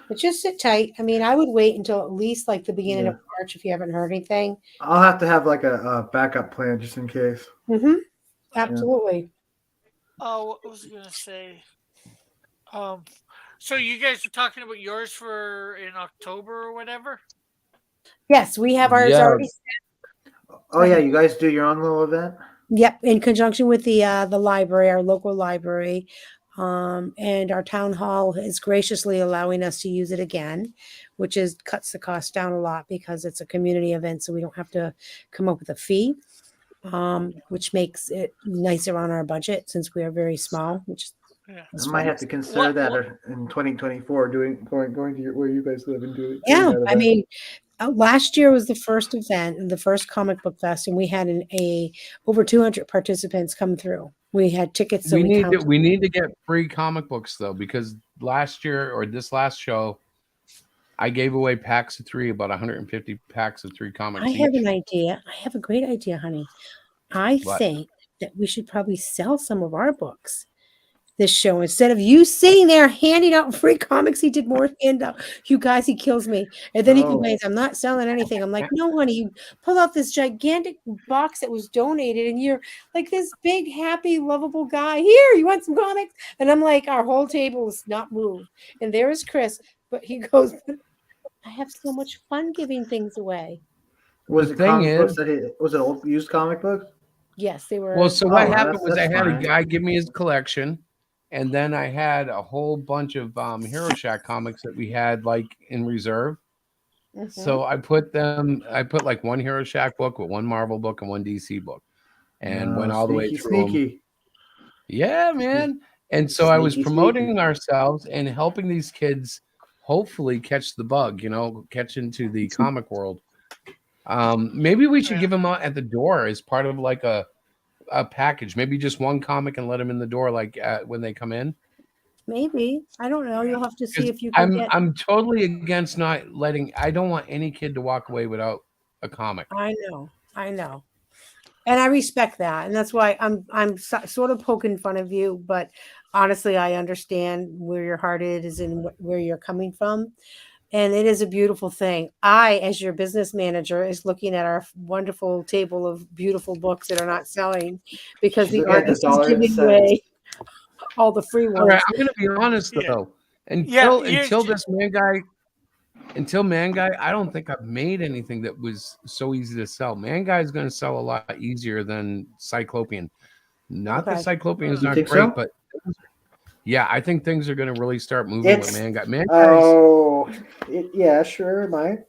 But just sit tight. I mean, I would wait until at least like the beginning of March if you haven't heard anything. I'll have to have like a backup plan just in case. Mm-hmm. Absolutely. Oh, what was I gonna say? So you guys were talking about yours for in October or whatever? Yes, we have ours already set. Oh yeah, you guys do your own little event? Yep, in conjunction with the library, our local library, and our town hall is graciously allowing us to use it again, which cuts the cost down a lot because it's a community event, so we don't have to come up with a fee, which makes it nicer on our budget since we are very small. I might have to consider that in 2024, going to where you guys live and doing. Yeah, I mean, last year was the first event, the first comic book fest, and we had over 200 participants come through. We had tickets. So we need to get free comic books though, because last year or this last show, I gave away packs of 3, about 150 packs of 3 comics. I have an idea. I have a great idea, honey. I think that we should probably sell some of our books this show instead of you sitting there handing out free comics. He did more handout. You guys, he kills me. And then he complains, I'm not selling anything. I'm like, no, honey, you pull out this gigantic box that was donated, and you're like this big, happy, lovable guy. Here, you want some comics? And I'm like, our whole table is not moved. And there is Chris, but he goes, I have so much fun giving things away. Was it comic books was it old used comic books? Yes, they were. Well, so what happened was I had a guy give me his collection. And then I had a whole bunch of Hero Shack comics that we had like in reserve. Mm-hmm. So I put like one Hero Shack book with one Marvel book and one DC book, and went all the way through them. Yeah, man. And so I was promoting ourselves and helping these kids hopefully catch the bug, catch into the comic world. Maybe we should give them out at the door as part of like a package, maybe just one comic and let them in the door like when they come in. Maybe, I don't know, you'll have to see if you can. I'm totally against not letting. I don't want any kid to walk away without a comic. I know, and I respect that, and that's why I'm sort of poking fun of you, but honestly I understand where your heart is and where you're coming from. And it is a beautiful thing. I, as your business manager, is looking at our wonderful table of beautiful books that are not selling because the artist is giving away all the free ones. All right, I'm going to be honest though. Until Man Guy, I don't think I've made anything that was so easy to sell. Man Guy is going to sell a lot easier than Cyclopian. Not that Cyclopian is not great, but yeah, I think things are going to really start moving with Man Guy. Yeah, sure, it might.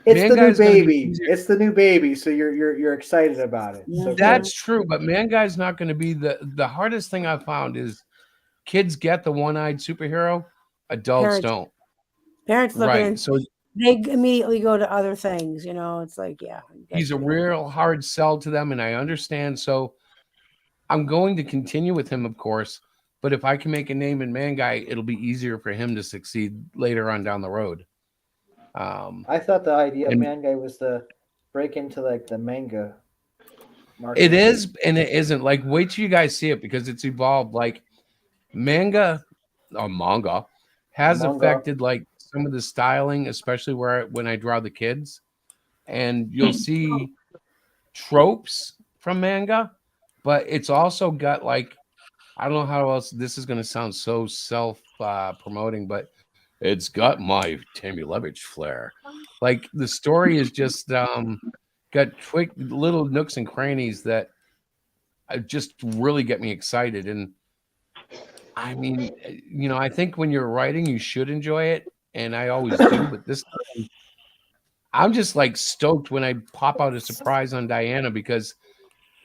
It's the new Mangai's gonna be baby. easier. It's the new baby, so you're excited about it. So That's true, but Mangai's not going to be the hardest thing I've found is kids get the one-eyed superhero, adults Parents- don't. Parents look at Right. it, So they immediately go to other things. It's like, yeah. he's a real hard sell to them, and I understand. So I'm going to continue with him, of course. But if I can make a name in Mangai, it'll be easier for him to succeed later on down the road. I thought the idea of manga was to break into like the manga market. It is, and it isn't. Like, wait till you guys see it because it's evolved. Like, manga has affected like some of the styling, especially when I draw the kids, and you'll see tropes from manga, but it's also got like, I don't know how else this is going to sound so self promoting, but it's got my Tamulevich flair. Like the story is just got little nooks and crannies that just really get me excited. And I mean, I think when you're writing, you should enjoy it, and I always do. But this time, I'm just like stoked when I pop out a surprise on Diana because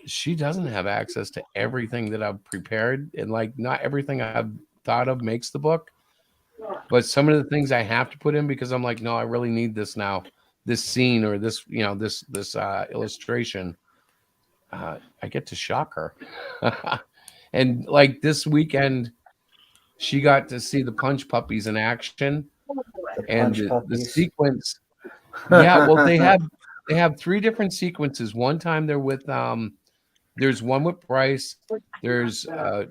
she doesn't have access to everything that I've prepared, and like not everything I've thought of makes the book. But some of the things I have to put in because I'm like, no, I really need this now. This scene or this, this illustration. I get to shock her. And like this weekend, she got to see the Punch Puppies in action. And the sequence. Yeah, well, they have 3 different sequences. One time they're with there's one with Bryce. There's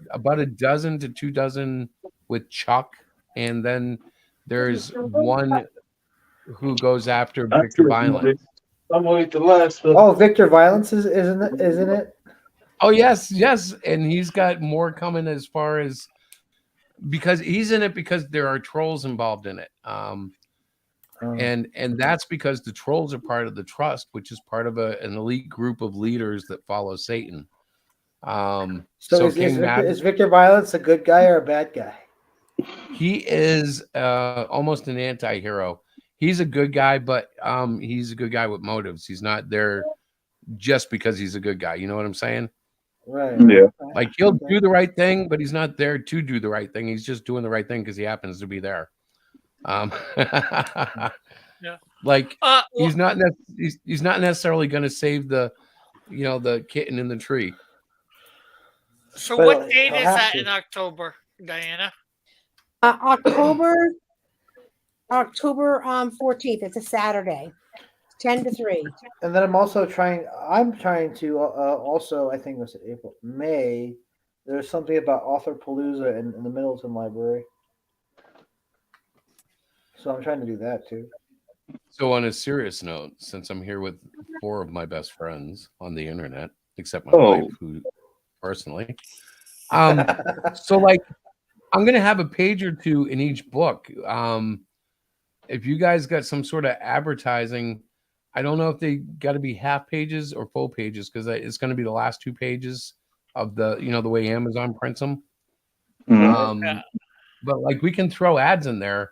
about a dozen to 2 dozen with Chuck. And then there's one who goes after Victor Violence. I'm waiting to last. Oh, Victor Violence isn't it? Oh yes. And he's got more coming as far as because he's in it because there are trolls involved in it. And that's because the trolls are part of the Trust, which is part of an elite group of leaders that follow Satan. So is Victor Violence a good guy or a bad guy? He is almost an anti-hero. He's a good guy, but he's a good guy with motives. He's not there just because he's a good guy. You know what I'm saying? Right. Yeah. Like he'll do the right thing, but he's not there to do the right thing. He's just doing the right thing because he happens to be there. Yeah. Like he's not necessarily going to save the kitten in the tree. So what date is that in October, Diana? October 14th. It's a Saturday, 10 to 3. And then I'm trying to also, I think it was April, May. There's something about Author Palooza in the Middleton Library. So I'm trying to do that too. So on a serious note, since I'm here with 4 of my best friends on the internet, except my wife, who personally, so like I'm gonna have a page or 2 in each book. If you guys got some sort of advertising, I don't know if they got to be half pages or full pages because it's going to be the last 2 pages of the the way Amazon prints them. Mm-hmm. But like we can throw ads in there,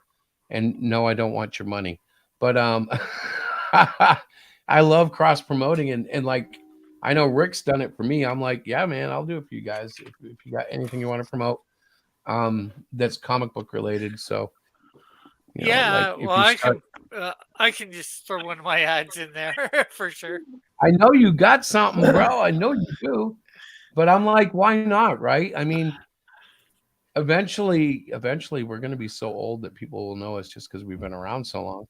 and no, I don't want your money. But I love cross promoting and like I know Rick's done it for me. I'm like, yeah, man, I'll do it for you guys if you got anything you want to promote. That's comic book related. So I can just throw one of my ads in there for sure. I know you got something, bro. I know you do, but I'm like, why not? Right? I mean, eventually, we're going to be so old that people will know us just because we've been around so long.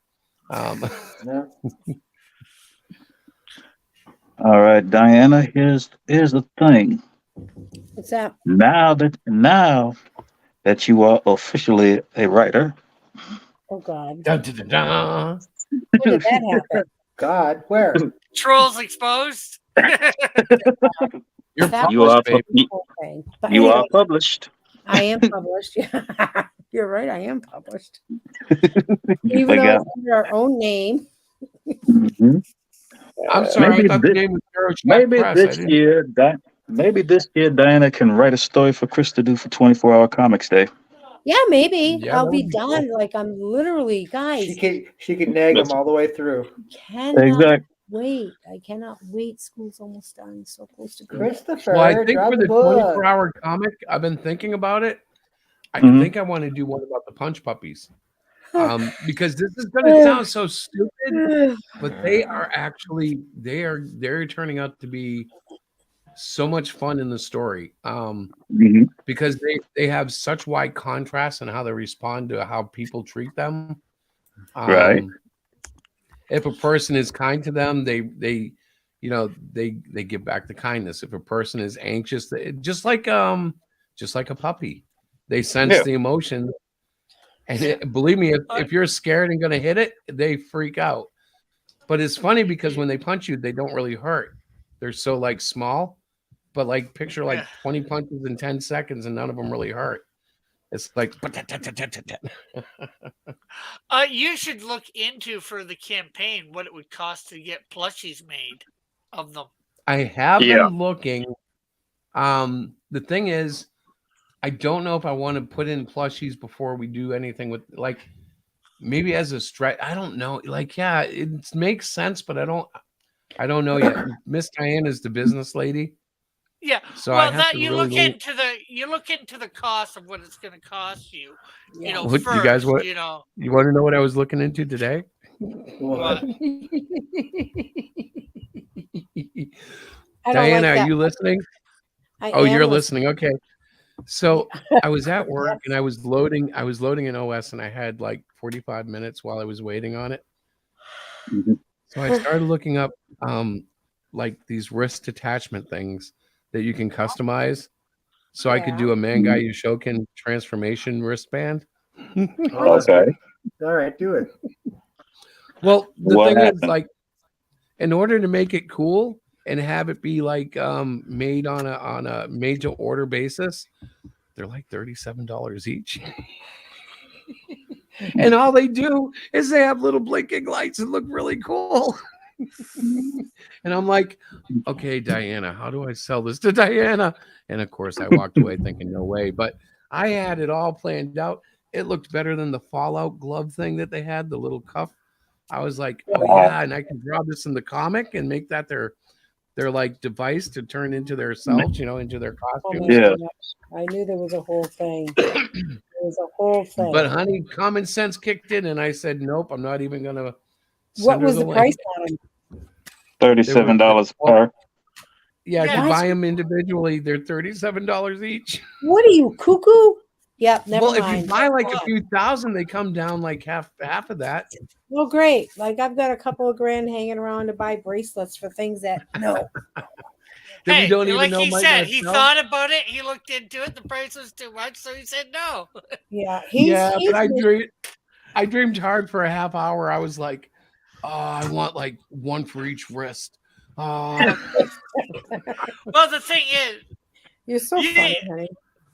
All right, Diana. Here's the thing. What's that? Now that you are officially a writer. Oh God. Dun, dun, dun, dun. When did that happen? God, where? Trolls exposed. You are published. I am published. Yeah. You're right. I am published. Even though it's under our own name. Mm-hmm. I'm sorry. I thought the name was maybe this year, Diana can write a story for Chris to do for 24-hour Comics Day. Yeah, maybe Yeah, I'll that be would be cool. done. Like I'm literally, guys. She could nag him all the way through. Cannot Exactly. wait. I cannot wait. School's almost done. So close to graduation. Christopher, Well, I think drop for the the book. 24-hour comic, I've been thinking about it. I Mhm. think I want to do one about the punch puppies. Because this is going to sound so stupid, but they are actually they're turning out to be so much fun in the story. Mhm. Because they have such wide contrast in how they respond to how people treat them. Right. If a person is kind to them, they give back the kindness. If a person is anxious, just like a puppy, they sense Yeah. the emotion. And believe me, if you're scared and going to hit it, they freak out. But it's funny because when they punch you, they don't really hurt. They're so like small, but like picture like 20 punches in 10 seconds and none of them really hurt. It's like You should look into for the campaign what it would cost to get plushies made of them. I have Yeah. been looking. The thing is, I don't know if I want to put in plushies before we do anything with like maybe as a stretch. I don't know. Like, yeah, it makes sense, but I don't know yet. Miss Diana's the business lady. Yeah, So well, I have that to you really look into the cost of what it's going to cost you. You know, What, first, you guys want? you know. You want to know what I was looking into today? What? I don't Diana, like are that. you listening? I Oh, am you're listening. Okay. So I was at work Yes. and I was loading an OS and I had like 45 minutes while I was waiting on it. Mhm. So I started looking up like these wrist attachment things that you can customize. So I could do a Mangai Yushoken transformation wristband. Okay. All right, do it. Well, the What thing is, happened? like, in order to make it cool and have it be like made on a made to order basis, they're like $37 each. And all they do is they have little blinking lights and look really cool. And I'm like, okay, Diana, how do I sell this to Diana? And of course, I walked away thinking, no way. But I had it all planned out. It looked better than the Fallout glove thing that they had, the little cuff. I was like, oh yeah, and I can draw this in the comic and make that their like device to turn into their selves, into their costumes. Yeah. I knew there was a whole thing. There was a whole thing. But honey, common sense kicked in, and I said, nope, I'm not even gonna. What was the price on them? $37 per. Yeah, Yeah, to buy them individually, they're $37 each. What are you, cuckoo? Yep, never Well, mind. if you buy like a few thousand, they come down like half of that. Well, great. Like I've got a couple of grand hanging around to buy bracelets for things that no. That we don't even like know he might said, not he sell. thought about it. He looked into it. The price was too much, so he said no. Yeah, But I dreamed hard for a half hour. I was like, oh, I want like one for each wrist. Well, the thing is, you're so funny, honey.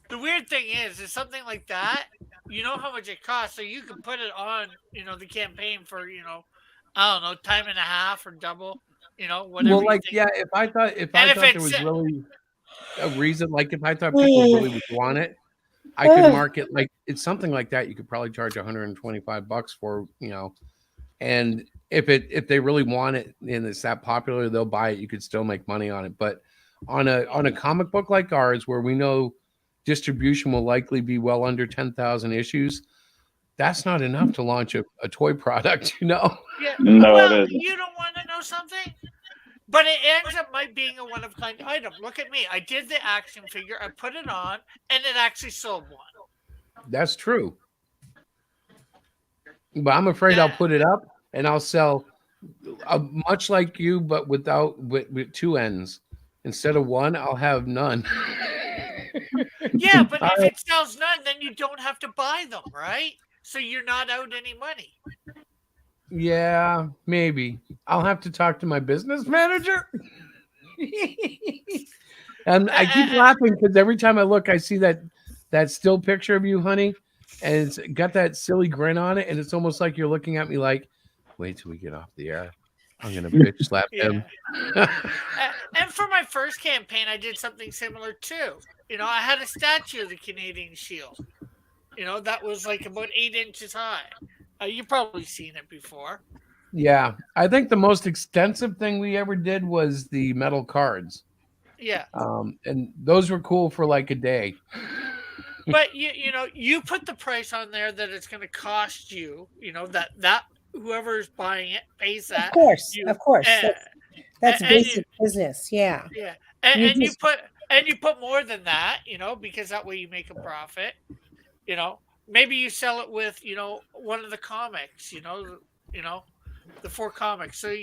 The weird thing is something like that. You know how much it costs, so you can put it on, the campaign for, I don't know, time and a half or double, whatever. Well, like, yeah, if I thought there was really a reason, like if I thought people really would want it, I could market like it's something like that. You could probably charge $125 for, and if they really want it and it's that popular, they'll buy it. You could still make money on it. But on a comic book like ours, where we know distribution will likely be well under 10,000 issues, that's not enough to launch a toy product, Yeah. No, Well, it isn't. you don't want to know something? But it ends up being a one-of-kind item. Look at me. I did the action figure. I put it on, and it actually sold one. That's true. But I'm afraid I'll put it up and I'll sell much like you, but with two ends. Instead of one, I'll have none. Yeah, but if it sells none, then you don't have to buy them, right? So you're not out any money. Yeah, maybe. I'll have to talk to my business manager. And I keep laughing because every time I look, I see that still picture of you, honey, and it's got that silly grin on it, and it's almost like you're looking at me like, wait till we get off the air. I'm gonna bitch slap him. And for my first campaign, I did something similar too. I had a statue of the Canadian Shield. You know, that was like about 8 inches high. You've probably seen it before. Yeah, I think the most extensive thing we ever did was the metal cards. Yeah. And those were cool for like a day. But you put the price on there that it's going to cost you. That whoever's buying it pays Of that. course, You of course. and, That's and you basic business. Yeah. yeah, You and just you put more than that. Because that way you make a profit. Maybe you sell it with one of the comics. The 4 comics. So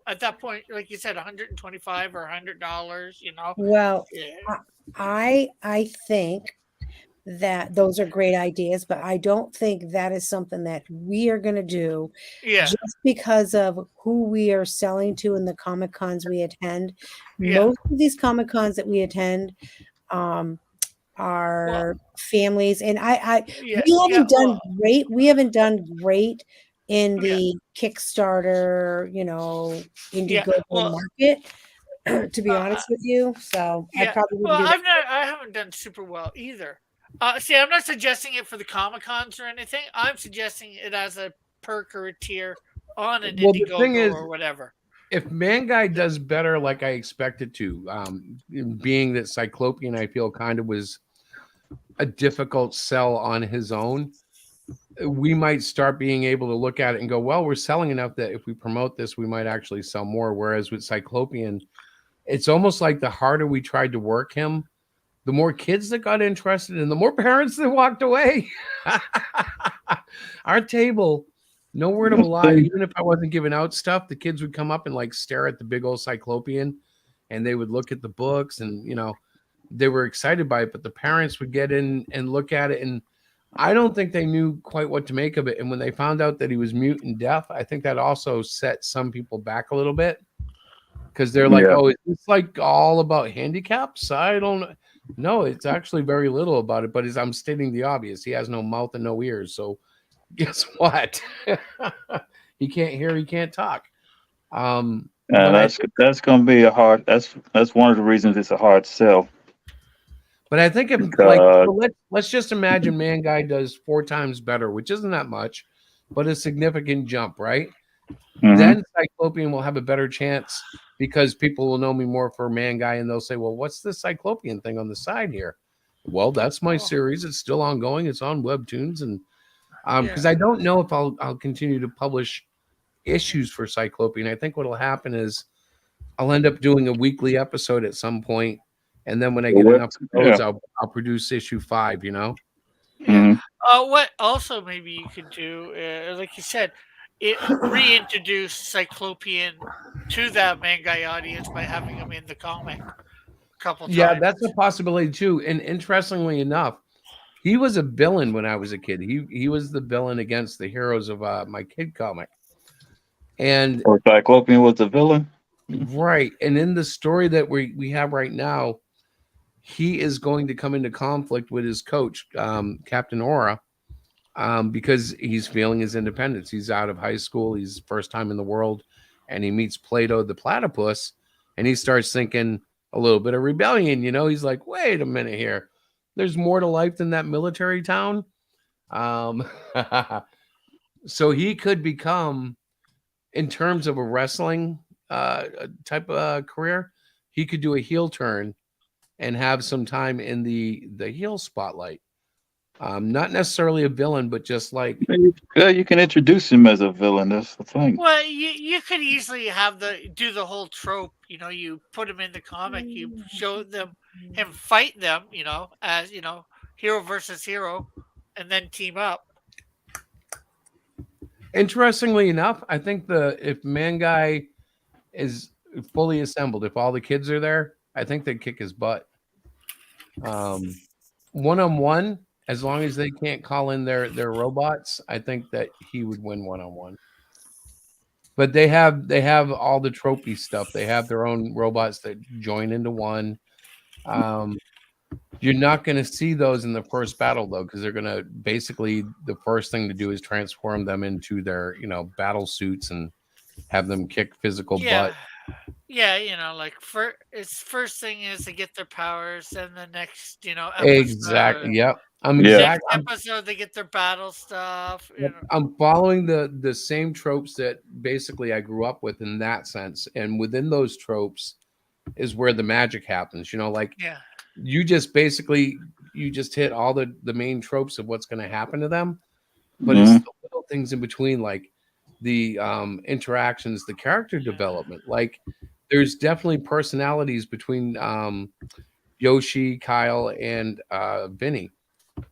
at that point, like you said, 125 or $100. well, Yeah. I think that those are great ideas, but I don't think that is something that we are going to do Yeah. just because of who we are selling to in the Comic Cons we attend. Yeah. Most of these Comic Cons that we attend are families, and Yeah. we Yeah. haven't done great. We haven't done great in Yeah. the Kickstarter, Yeah. Indiegogo Well, market. To be honest with you, so I yeah. probably Well, wouldn't do that. I haven't done super well either. See, I'm not suggesting it for the Comic Cons or anything. I'm suggesting it as a perk or a tier on an Well, the thing Indiegogo is, or whatever. if Manguy does better, like I expect it to, being that Cyclopian, I feel kind of was a difficult sell on his own, we might start being able to look at it and go, well, we're selling enough that if we promote this, we might actually sell more. Whereas with Cyclopian, it's almost like the harder we tried to work him, the more kids that got interested and the more parents that walked away. Our table, no word of a lie, even if I wasn't giving out stuff, the kids would come up and like stare at the big old Cyclopian and they would look at the books and, they were excited by it, but the parents would get in and look at it. And I don't think they knew quite what to make of it. And when they found out that he was mute and deaf, I think that also set some people back a little bit because they're like, oh, it's like all about handicaps. I don't know. No, it's actually very little about it. But as I'm stating the obvious, he has no mouth and no ears. So guess what? He can't hear, he can't talk. That's going to be a hard. That's one of the reasons it's a hard sell. But I think if let's just imagine Manguy does 4 times better, which isn't that much, but a significant jump, right? Mm-hmm. Then Cyclopian will have a better chance because people will know me more for Manguy and they'll say, well, what's the Cyclopian thing on the side here? Well, that's my series. It's still ongoing. It's on Webtoons. And because I don't know if I'll continue to publish issues for Cyclopian. I think what'll happen is I'll end up doing a weekly episode at some point. And then when I get enough of those, I'll produce issue 5, Yeah. Mm-hmm. What also maybe you could do, like you said, reintroduce Cyclopian to that Manguy audience by having him in the comic a couple times. Yeah, that's a possibility too. And interestingly enough, he was a villain when I was a kid. He was the villain against the heroes of my kid comic. And Cyclopian was the villain? Right. And in the story that we have right now, he is going to come into conflict with his coach, Captain Aura, because he's feeling his independence. He's out of high school. He's first time in the world. And he meets Plato the platypus. And he starts thinking a little bit of rebellion. He's like, wait a minute here. There's more to life than that military town. So he could become, in terms of a wrestling type of career, he could do a heel turn and have some time in the heel spotlight. Not necessarily a villain, but just like you can introduce him as a villain. That's the thing. Well, you could easily do the whole trope. You put him in the comic, you show him fight them. As hero versus hero, and then team up. Interestingly enough, I think if Manguy is fully assembled, if all the kids are there, I think they kick his butt. One-on-one, as long as they can't call in their robots, I think that he would win one-on-one. But they have all the trophy stuff. They have their own robots that join into one. You're not going to see those in the first battle though, because they're going to basically the first thing to do is transform them into their battle suits and have them kick physical butt. Yeah, like first thing is to get their powers, and the next, exactly. Yep. I'm Next episode, they get their battle stuff. You know. I'm following the same tropes that basically I grew up with in that sense, and within those tropes is where the magic happens. You know, like Yeah. you just basically you just hit all the main tropes of what's going to happen to them, but it's the little things in between, like the interactions, the character development. Like there's definitely personalities between Yoshi, Kyle, and Vinny.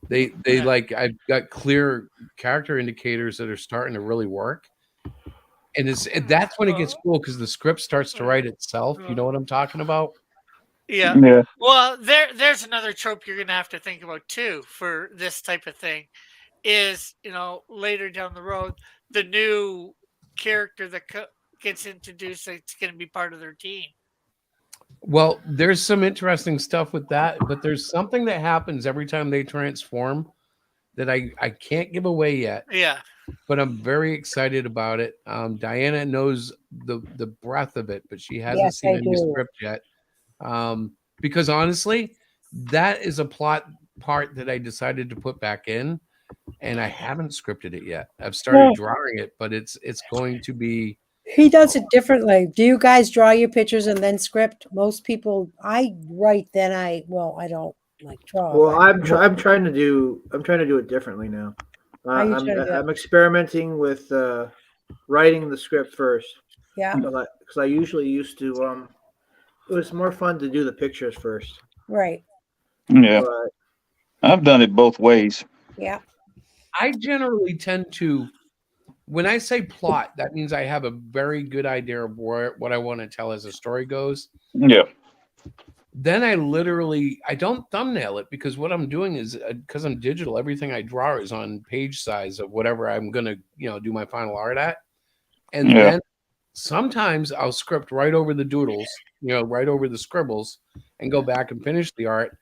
They like I've got clear character indicators that are starting to really work. And that's when it gets cool because the script starts to write itself. You know what I'm talking about? Yeah. Yeah. Well, there's another trope you're gonna have to think about too for this type of thing. Is later down the road, the new character that gets introduced that's going to be part of their team. Well, there's some interesting stuff with that, but there's something that happens every time they transform that I can't give away yet. Yeah. But I'm very excited about it. Diana knows the breadth of it, but she hasn't Yes, seen I any do. script yet. Because honestly, that is a plot part that I decided to put back in, and I haven't scripted it yet. I've started drawing it, but it's going to be. He does it differently. Do you guys draw your pictures and then script? Most people, I write, then I don't like draw. Well, but- I'm trying to do it differently now. How you trying to do it? I'm experimenting with writing the script first. Yeah. Because I usually used to. It was more fun to do the pictures first. Right. Yeah. But, I've done it both ways. Yeah. I generally tend to, when I say plot, that means I have a very good idea of what I want to tell as the story goes. Yeah. Then I don't thumbnail it because what I'm doing is because I'm digital, everything I draw is on page size of whatever I'm going to, do my final art at. And then sometimes I'll script right over the doodles, right over the scribbles and go back and finish the art.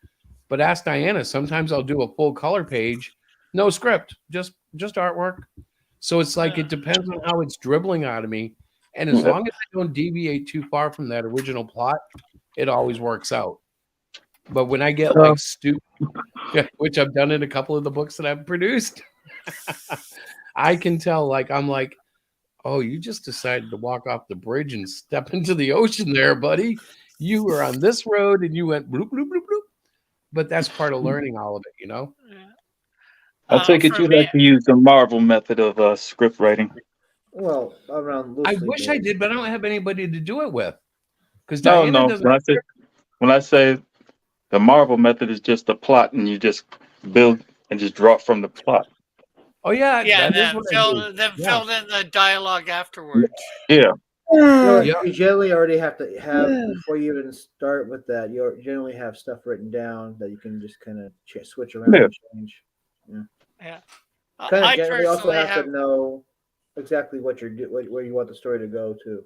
But ask Diana, sometimes I'll do a full color page, no script, just artwork. So it's like it depends on how it's dribbling out of me. And as long as I don't deviate too far from that original plot, it always works out. But when I get like stupid, which I've done in a couple of the books that I've produced, I can tell I'm like, oh, you just decided to walk off the bridge and step into the ocean there, buddy. You were on this road and you went bloop, bloop, bloop, bloop. But that's part of learning all of it, I take it you like to use the Marvel method of script writing. Well, around. I wish I did, but I don't have anybody to do it with. Because No. doesn't. When I say the Marvel method is just the plot, and you just build and just draw from the plot. Oh yeah, Yeah. that is Then what I do. filled in the dialogue afterwards. Yeah. You generally already have to have before you even start with that. You generally have stuff written down that you can just kind of switch around and change. Yeah. You also have to know exactly what where you want the story to go to.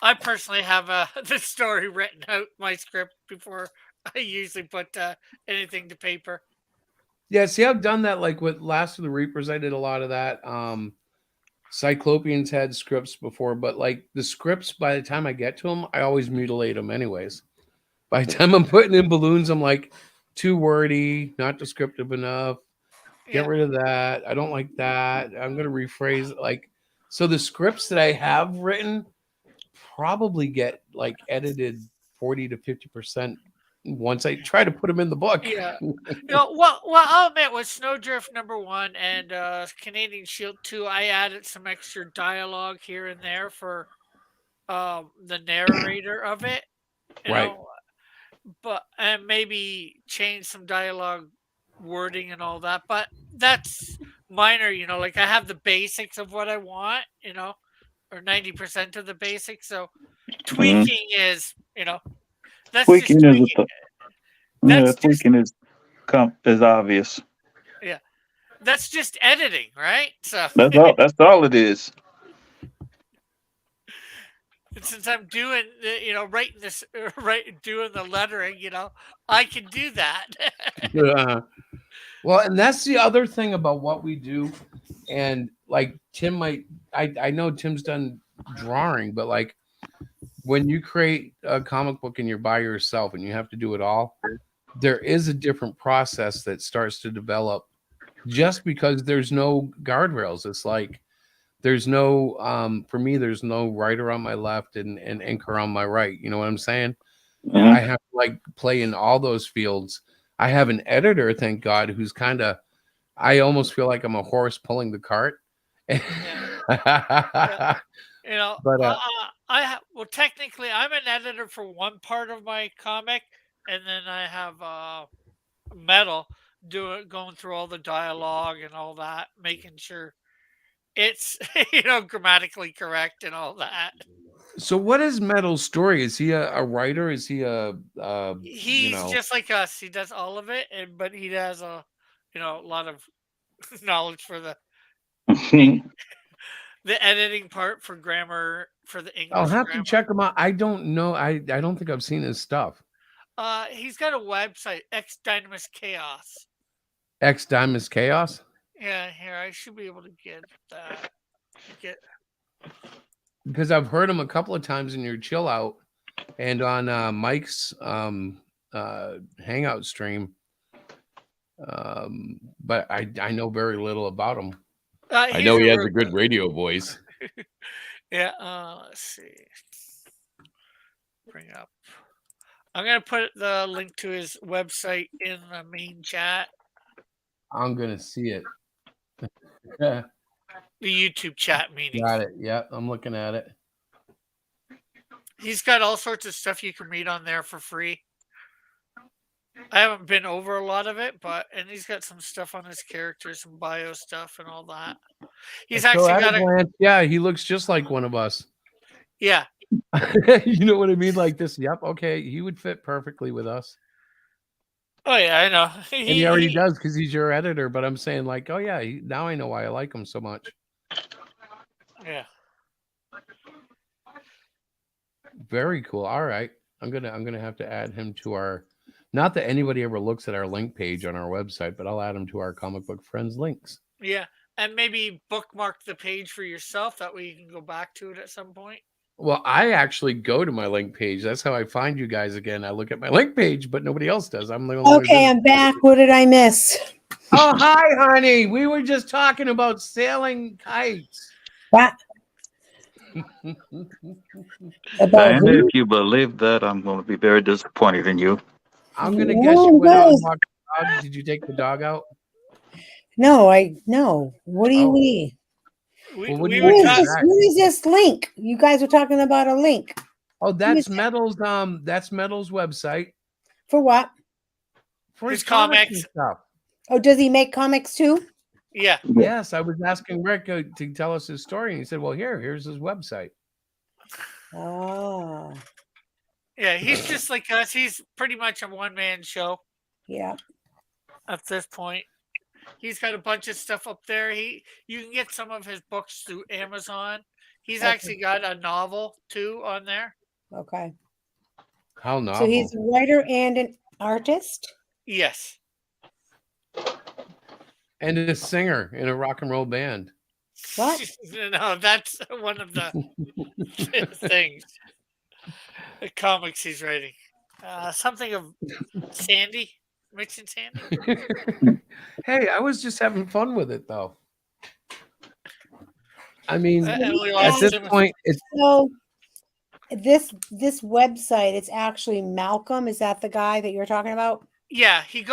I personally have the story written out, my script, before I usually put anything to paper. Yeah, see, I've done that like with Last of the Reapers. I did a lot of that. Cyclopians had scripts before, but like the scripts, by the time I get to them, I always mutilate them anyways. By the time I'm putting in balloons, I'm like, too wordy, not descriptive enough. Get rid of that. I don't like that. I'm going to rephrase it. So the scripts that I have written probably get edited 40 to 50% once I try to put them in the book. Yeah. Well, I'll admit with Snowdrift #1 and Canadian Shield 2, I added some extra dialogue here and there for the narrator of it. You know? But and maybe change some dialogue wording and all that. But that's minor, I have the basics of what I want, or 90% of the basics. So tweaking is, that's Tweaking just is tweaking is obvious. Yeah, that's just editing, right? So That's all it is. And since I'm doing, writing this, doing the lettering, I can do that. Well, and that's the other thing about what we do. And Tim I know Tim's done drawing, but when you create a comic book and you're by yourself and you have to do it all, there is a different process that starts to develop just because there's no guardrails. It's like there's no for me, there's no writer on my left and anchor on my right. You know what I'm saying? I have to like play in all those fields. I have an editor, thank God, who's kind of, I almost feel like I'm a horse pulling the cart. Yeah. You know, But well, technically, I'm an editor for one part of my comic, and then I have Metal going through all the dialogue and all that, making sure it's grammatically correct and all that. so what is Metal's story? Is he a writer? Is he a He's just like us. He does all of it, but he has a lot of knowledge for the editing part for grammar for the English. I'll have grammar. to check him out. I don't know. I don't think I've seen his stuff. He's got a website, X Dynamis Chaos. X Dynamis Chaos? Yeah, here I should be able to get that. Because I've heard him a couple of times in your chill out and on Mike's hangout stream. But I know very little about him. I know he has a good radio voice. Yeah, let's see. Bring up. I'm gonna put the link to his website in the main chat. I'm gonna see it. The YouTube chat meeting. Got it. Yeah, I'm looking at it. He's got all sorts of stuff you can read on there for free. I haven't been over a lot of it, and he's got some stuff on his characters, some bio stuff and all that. He's actually got a yeah, he looks just like one of us. Yeah. You know what I mean? Like this. Yep. Okay. He would fit perfectly with us. Oh yeah, I know. And he already does because he's your editor. But I'm saying like, oh yeah, now I know why I like him so much. Yeah. Very cool. All right. I'm gonna have to add him to our. Not that anybody ever looks at our link page on our website, but I'll add him to our comic book friends links. Yeah, and maybe bookmark the page for yourself. That way you can go back to it at some point. Well, I actually go to my link page. That's how I find you guys again. I look at my link page, but nobody else does. I'm the only one. Okay, I'm back. What did I miss? Oh, hi, honey. We were just talking about sailing kites. What? And if you believe that, I'm going to be very disappointed in you. I'm going to guess you went out and walked the dog. Did you take the dog out? No. What do you mean? What is this link? You guys are talking about a link. Oh, that's Metal's website. For what? For his comics stuff. Oh, does he make comics too? Yeah. Yes, I was asking Rick to tell us his story, and he said, "Well, here's his website." Oh. Yeah, he's just like us. He's pretty much a one-man show. Yeah. At this point, he's got a bunch of stuff up there. You can get some of his books through Amazon. He's actually got a novel too on there. Okay. How novel? So he's a writer and an artist? Yes. And a singer in a rock and roll band. What? No, that's one of the things. The comics he's writing. Something of Sandy. Mitch and Sandy. Hey, I was just having fun with it though. I mean, at this point, it's so this website. It's actually Malcolm. Is that the guy that you're talking about? Yeah, he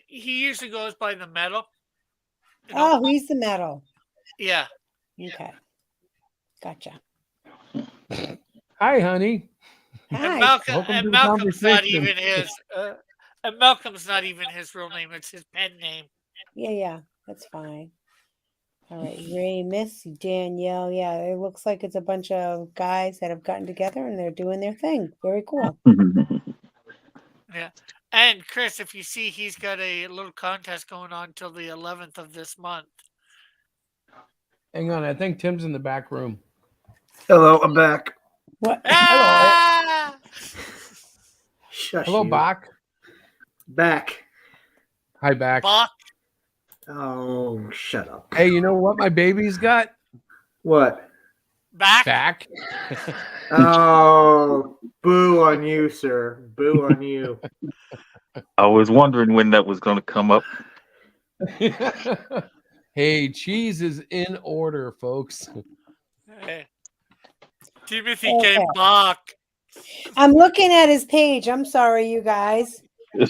usually goes by the Metal. Oh, he's the Metal. Yeah. Okay. Gotcha. Hi, honey. Hi. And Malcolm's not even his. And Malcolm's not even his real name. It's his pen name. Yeah, that's fine. All right, Ray, Miss, Danielle. Yeah, it looks like it's a bunch of guys that have gotten together and they're doing their thing. Very cool. Yeah. And Chris, if you see, he's got a little contest going on till the 11th of this month. Hang on, I think Tim's in the back room. Hello, I'm back. What? Ah! Shush. Hello, you. Bach. Back. Hi, Bach. Bach. Oh, shut up. Hey, you know what my baby's got? What? Back. Oh, boo on you, sir. Boo on you. I was wondering when that was going to come up. Hey, cheese is in order, folks. Hey. Timothy Okay. came back. I'm looking at his page. I'm sorry, you guys. No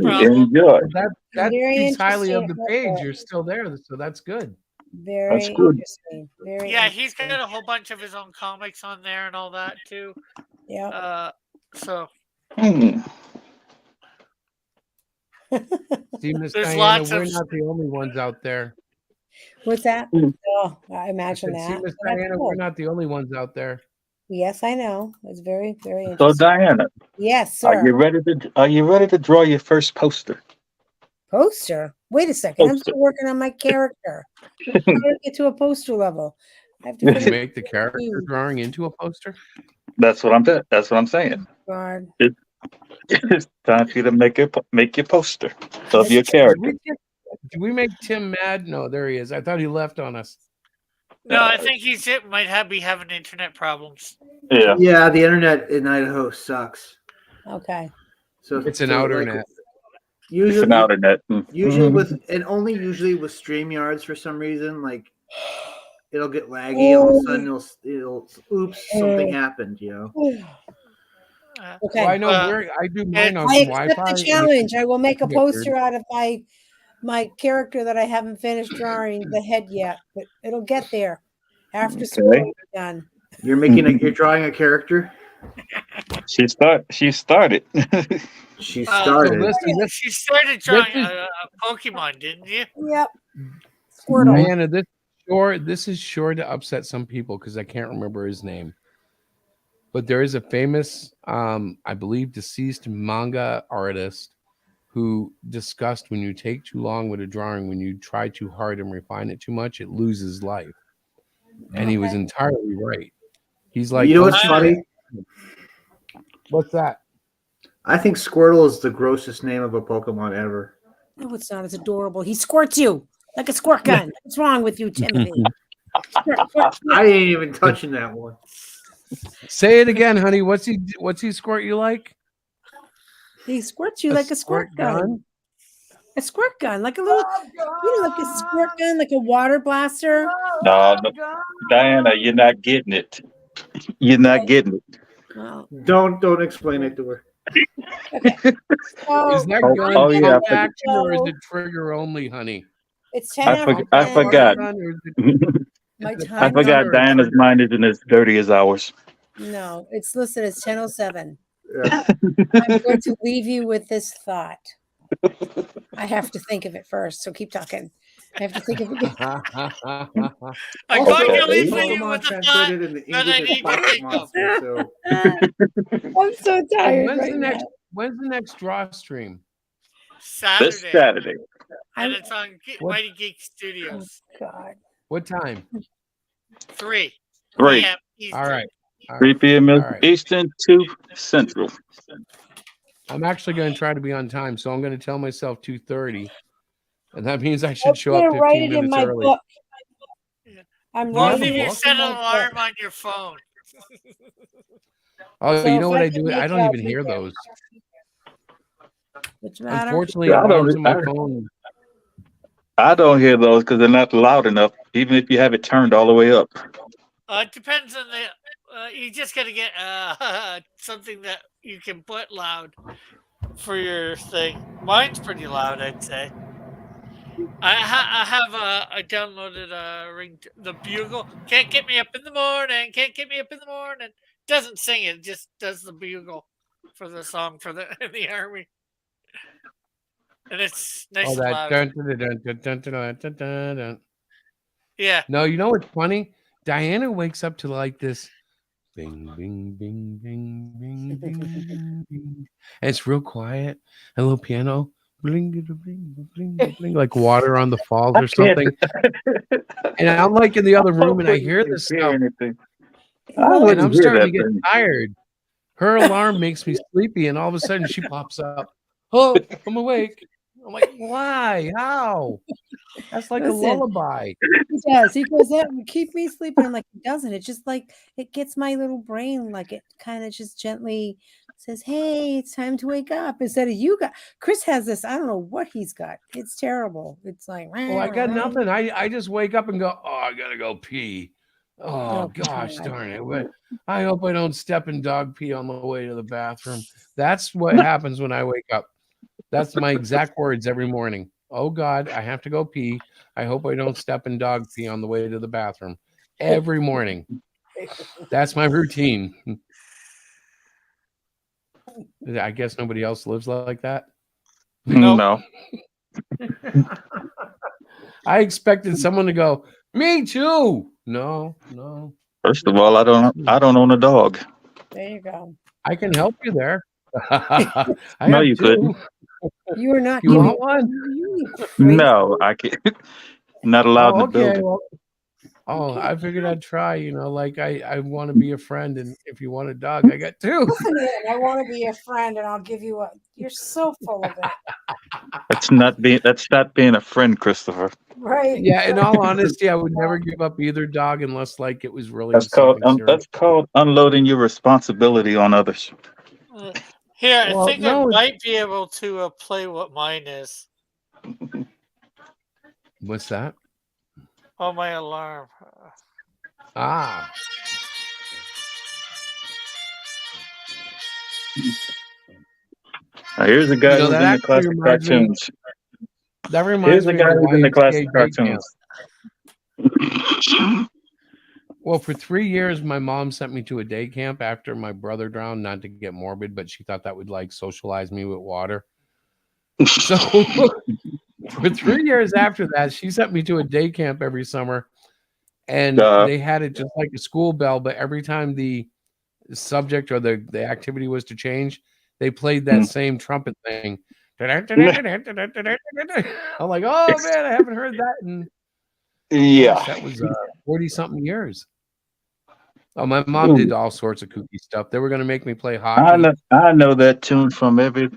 problem. Enjoy. That Very speaks highly of the interesting. page. You're still there, so that's good. Very That's good. interesting. Very Yeah, he's interesting. got a whole bunch of his own comics on there and all that too. Yeah. So Hmm. See, Miss There's Diana, lots we're of- not the only ones out there. What's that? Hmm. Oh, I imagine See, that. Miss That's Diana, cool. we're not the only ones out there. Yes, I know. It's very, very So interesting. Diana, Yes, are you sir. ready to draw your first poster? Poster. Wait a second. I'm Poster. still working on my character. How do I get to a poster level? I have to You finish. make the character drawing into a poster? That's what I'm saying. God. It's time for you to make your poster of your character. Did we make Tim mad? No, there he is. I thought he left on us. No, I think be having internet problems. Yeah. Yeah, the internet in Idaho sucks. Okay. So It's an so, outer like, net. Usually, It's an outer net. Usually Mhm. usually with StreamYards for some reason, like it'll get laggy. All of a sudden, it'll oops, something happened. Okay. Well, I know I do mine on I some accept Wi-Fi. the challenge. I will make a Yeah, weird. poster out of my character that I haven't finished drawing the head yet, but it'll get there after school Okay. is done. You're drawing a character. She started. She So started. listen, She started drawing is- a Pokemon, didn't you? Yep. Squirtle. Diana, this is sure to upset some people because I can't remember his name. But there is a famous, I believe, deceased manga artist who discussed when you take too long with a drawing, when you try too hard and refine it too much, it loses life. And he was entirely right. He's like, you know what's funny? What's that? I think Squirtle is the grossest name of a Pokemon ever. No, it's not. It's adorable. He squirts you like a squirt gun. What's wrong with you, Timothy? Squirt, squirt, squirt. I ain't even touching that one. Say it again, honey. What's he squirt you like? He squirts you like a squirt gun. A squirt gun, like a little, like a squirt gun, like a water blaster. No, Diana, you're not getting it. You're not getting it. Well, Don't explain it to her. so Is that Oh, gun oh, yeah, pump action or is it trigger only, honey? it's I 10 forgot. I forgot. My I time. forgot. Diana's mind isn't as dirty as ours. No, it's 10:07. I'm going to leave you with this thought. I have to think of it first, so keep talking. I have to think of it. I'm going to leave you with the thought translated into that I English need as to think of. monster, so I'm so tired. When's the next draw stream? Saturday. This Saturday. And it's on Mighty Geek Oh, Studios. God. What time? 3 3. p.m. Eastern. All right. 3 p.m. right. Eastern, 2 Central. I'm actually going to try to be on time, so I'm going to tell myself 2:30, and that means I should I'm show up gonna write 15 it in minutes my early. book. I'm You have Both a of you book? set an alarm on your phone. Oh, So you know if what I I can do? make I it, don't I'll even be hear there. those. What's the matter? Unfortunately, Yeah, alarms on my phone. I don't hear those because they're not loud enough, even if you have it turned all the way up. It depends on the. You just got to get something that you can put loud for your thing. Mine's pretty loud, I'd say. I downloaded the Bugle. Can't get me up in the morning. Can't get me up in the morning. Doesn't sing it. Just does the Bugle for the song for the in the army. And it's nice Oh, and that loud. dun, dun, dun, dun, dun, dun, dun, dun, dun. Yeah. No, you know what's funny? Diana wakes up to like this bing, bing, bing, bing, bing, bing, bing, bing. And it's real quiet. A little piano. Bling, bling, bling, bling, like water on the falls or something. And I'm like in the other room and I hear this stuff. Anything. And I'm starting to get tired. Her alarm makes me sleepy, and all of a sudden she pops up. Oh, I'm awake. I'm like, why? How? That's like Listen. a lullaby. He does. He goes, that would keep me sleeping. I'm like, it doesn't. It just like it gets my little brain, like it kind of just gently says, "Hey, it's time to wake up." Instead of you got Chris has this. I don't know what he's got. It's terrible. It's like, Well, I got nothing. I just wake up and go, oh, I gotta go pee. Oh gosh God. darn it. But I hope I don't step in dog pee on the way to the bathroom. That's what happens when I wake up. That's my exact words every morning. Oh God, I have to go pee. I hope I don't step in dog pee on the way to the bathroom. Every morning. That's my routine. I guess nobody else lives like that. No. I expected someone to go, me too. No. First of all, I don't own a dog. There you go. I can help you there. I No, have you two. couldn't. You are not You giving want one? you crazy. No, I can't. Not allowed in the building. Well, I figured I'd try, like I want to be a friend, and if you want a dog, I got two. Listen in. I want to be your friend, and I'll give you a. You're so full of it, That's not being a friend, Christopher. right? Yeah, in all honesty, I would never give up either dog unless like it was really That's something serious. that's called unloading your responsibility on others. Here, I Well, think I no. might be able to play what mine is. What's that? Oh, my alarm. Ah. Now, here's a guy who's that in the actually classic reminds me. cartoons. That Here's reminds the me guy of the who's in the classic YMCA day camp. cartoons. Well, for 3 years, my mom sent me to a day camp after my brother drowned. Not to get morbid, but she thought that would like socialize me with water. So for 3 years after that, she sent me to a day camp every summer, and they had it just like a school bell. But every time the subject or the activity was to change, they played that same trumpet thing. I'm like, oh man, I haven't heard that in gosh, that was 40 something years. Oh, my mom did all sorts of kooky stuff. They were going to make me play hockey. I know that tune from every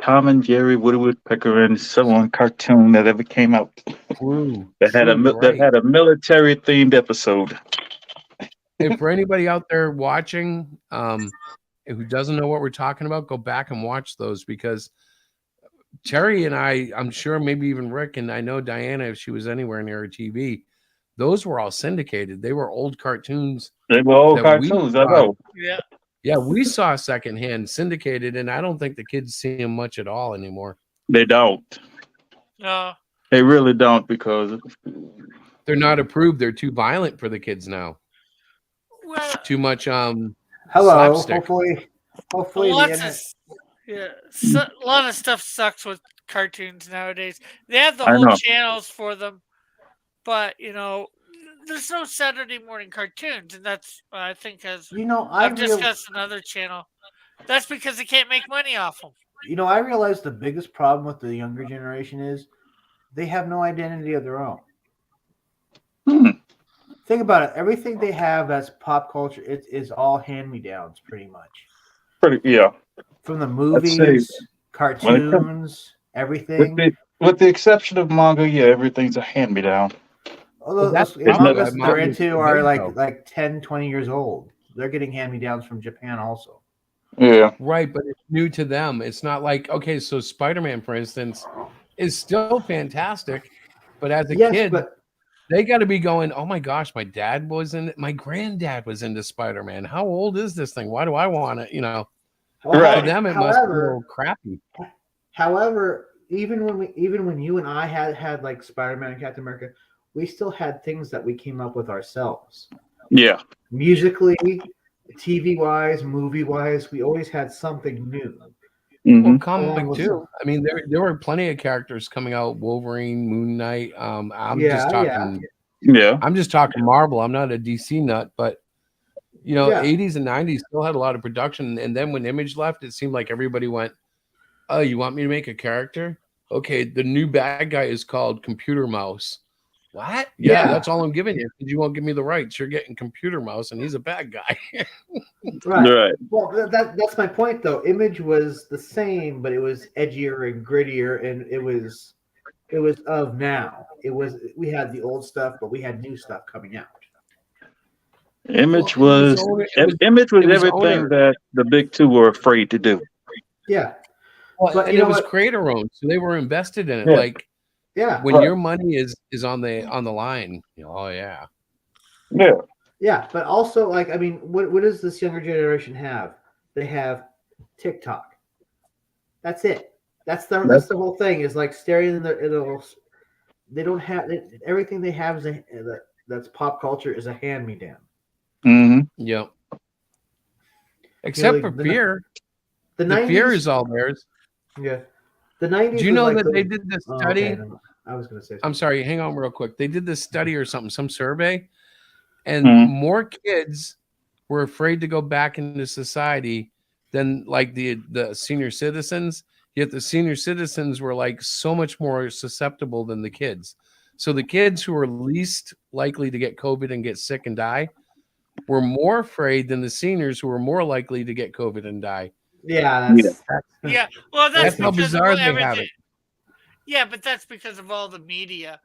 Tom and Jerry, Woody Woodpecker, and so on cartoon that ever came out. That had a military themed episode. And for anybody out there watching who doesn't know what we're talking about, go back and watch those, because Terry and I'm sure maybe even Rick, and I know Diana, if she was anywhere near her TV, those were all syndicated. They were old cartoons. They were old cartoons, I know. Yeah, we saw secondhand syndicated, and I don't think the kids see them much at all anymore. They don't. No. They really don't, because they're not approved. They're too violent for the kids now. Well, too much hello. slapstick. Hopefully the internet. A lot of stuff sucks with cartoons nowadays. They have the I whole know. channels for them, but there's no Saturday morning cartoons, and that's I think I've discussed another channel. That's because they can't make money off them. I realize the biggest problem with the younger generation is they have no identity of their own. Think about it. Everything they have that's pop culture, it is all hand-me-downs, pretty much. From the movies, cartoons, everything. With the exception of manga, everything's a hand-me-down. Although that's the mangas why they're manga's into so are big, like 10, 20 years old. They're getting hand-me-downs from Japan also. Yeah. Right, but it's new to them. It's not like, okay, so Spider-Man, for instance, is still fantastic, but as a kid, they got to be going, oh my gosh, my granddad was into Spider-Man. How old is this thing? Why do I want it? For them, it must be a little crappy. However, even when you and I had like Spider-Man and Captain America, we still had things that we came up with ourselves. Yeah. Musically, TV-wise, movie-wise, we always had something new. Well, comic too. I mean, there were plenty of characters coming out: Wolverine, Moon Knight. I'm just talking Marvel. I'm not a DC nut, but 80s and 90s still had a lot of production. And then when Image left, it seemed like everybody went, "Oh, you want me to make a character? Okay, the new bad guy is called Computer Mouse." What? Yeah, that's all I'm giving you. You won't give me the rights. You're getting Computer Mouse, and he's a bad guy. Right. Well, that's my point, though. Image was the same, but it was edgier and grittier, and it was of now. We had the old stuff, but we had new stuff coming out. Image Well, it was was owner- it was Image was it was everything owner. that the big two were afraid to do. Yeah. Well, But and you it know was what? creator owned, so they were invested in it. Yeah. Like Yeah. when Right. your money is on the line, oh yeah. Yeah. Yeah, but also like I mean, what does this younger generation have? They have TikTok. That's it. That's the whole thing. Is like staring in the. They don't have everything they have is that's pop culture is a hand me down. Mm-hmm. Yep. Except for fear. The The 90s, fear is all theirs. Yeah, the 90s. Do you was know like that the, they did this oh, study? okay, I was going to say. I'm sorry, hang on real quick. They did this study or something, some survey, and Mhm. more kids were afraid to go back into society than like the senior citizens. Yet the senior citizens were like so much more susceptible than the kids. So the kids who were least likely to get COVID and get sick and die were more afraid than the seniors who were more likely to get COVID and die. Yeah, that's Yeah, well, that's how because bizarre of they have everything. it. Yeah, but that's because of all the media.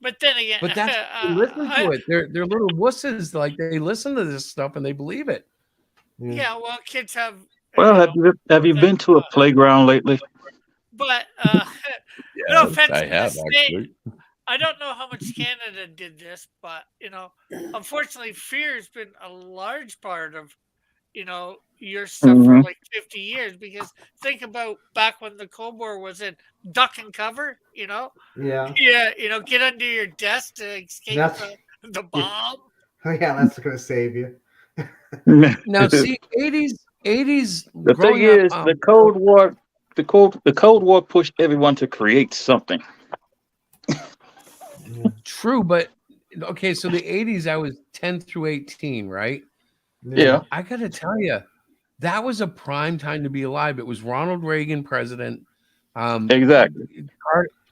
But then again, But that's listen to it. They're little wusses. Like they listen to this stuff and they believe it. yeah, well, kids have. Well, have you been to a playground lately? But no Yes, offense I to the have, state. actually. I don't know how much Canada did this, but unfortunately, fear has been a large part of your stuff for Mhm. like 50 years. Because think about back when the Cold War was in duck and cover. Yeah. Yeah, get under your desk to escape That's the bomb. Oh yeah, that's going to save you. Now, see, 80s The thing growing up. is, the Cold War, the Cold War pushed everyone to create something. True, but okay, so the 80s, I was 10 through 18, right? Yeah. I got to tell you, that was a prime time to be alive. It was Ronald Reagan president. Exactly.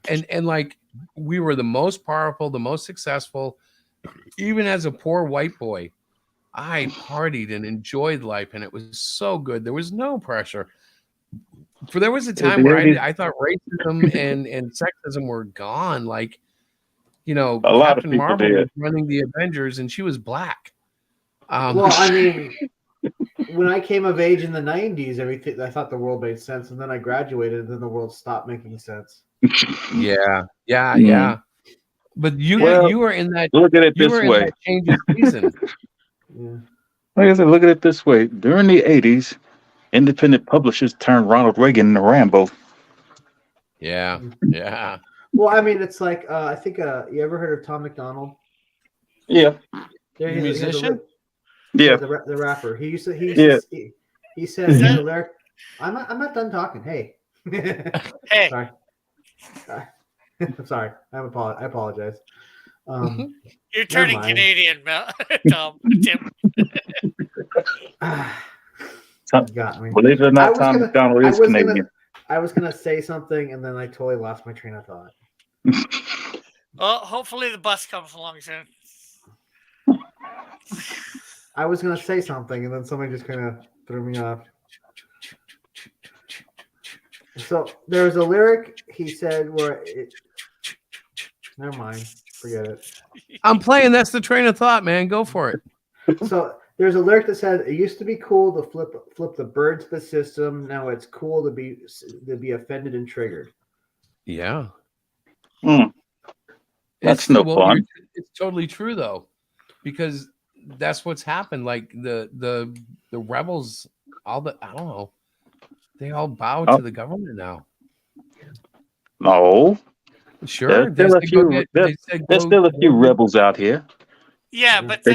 And like we were the most powerful, the most successful. Even as a poor white boy, I partied and enjoyed life, and it was so good. There was no pressure. For there was a time where I thought racism and sexism were gone. Like, A lot of Captain people Marvel was did. running the Avengers, and she was black. Well, I mean, when I came of age in the 90s, everything I thought the world made sense, and then I graduated, and then the world stopped making sense. Yeah. But you were in that. Look at it You this were in way. that change of season. Like I said, look at it this way. During the 80s, independent publishers turned Ronald Reagan into Rambo. Yeah. Well, I mean, it's like I think you ever heard of Tom McDonald? Yeah. There, he's musician? Yeah. The rapper. He used to. He said Is in that- the lyric. I'm not done talking. Hey. Hey. Sorry. I'm sorry. I apologize. You're turning mind. Canadian, Tom. Tim. Got me. Believe it or not, Tom McDonald is Canadian. I was gonna say something and then I totally lost my train of thought. Well, hopefully the bus comes along soon. I was gonna say something and then somebody just kind of threw me off. So there was a lyric he said where it. Never mind. Forget it. I'm playing. That's the train of thought, man. Go for it. So there's a lyric that said it used to be cool to flip the bird to the system. Now it's cool to be offended and triggered. Yeah. That's no fun. It's totally true though, because that's what's happened. Like the rebels, I don't know, they all bow to the government now. No. Sure. There's still a few rebels out here. Yeah, but They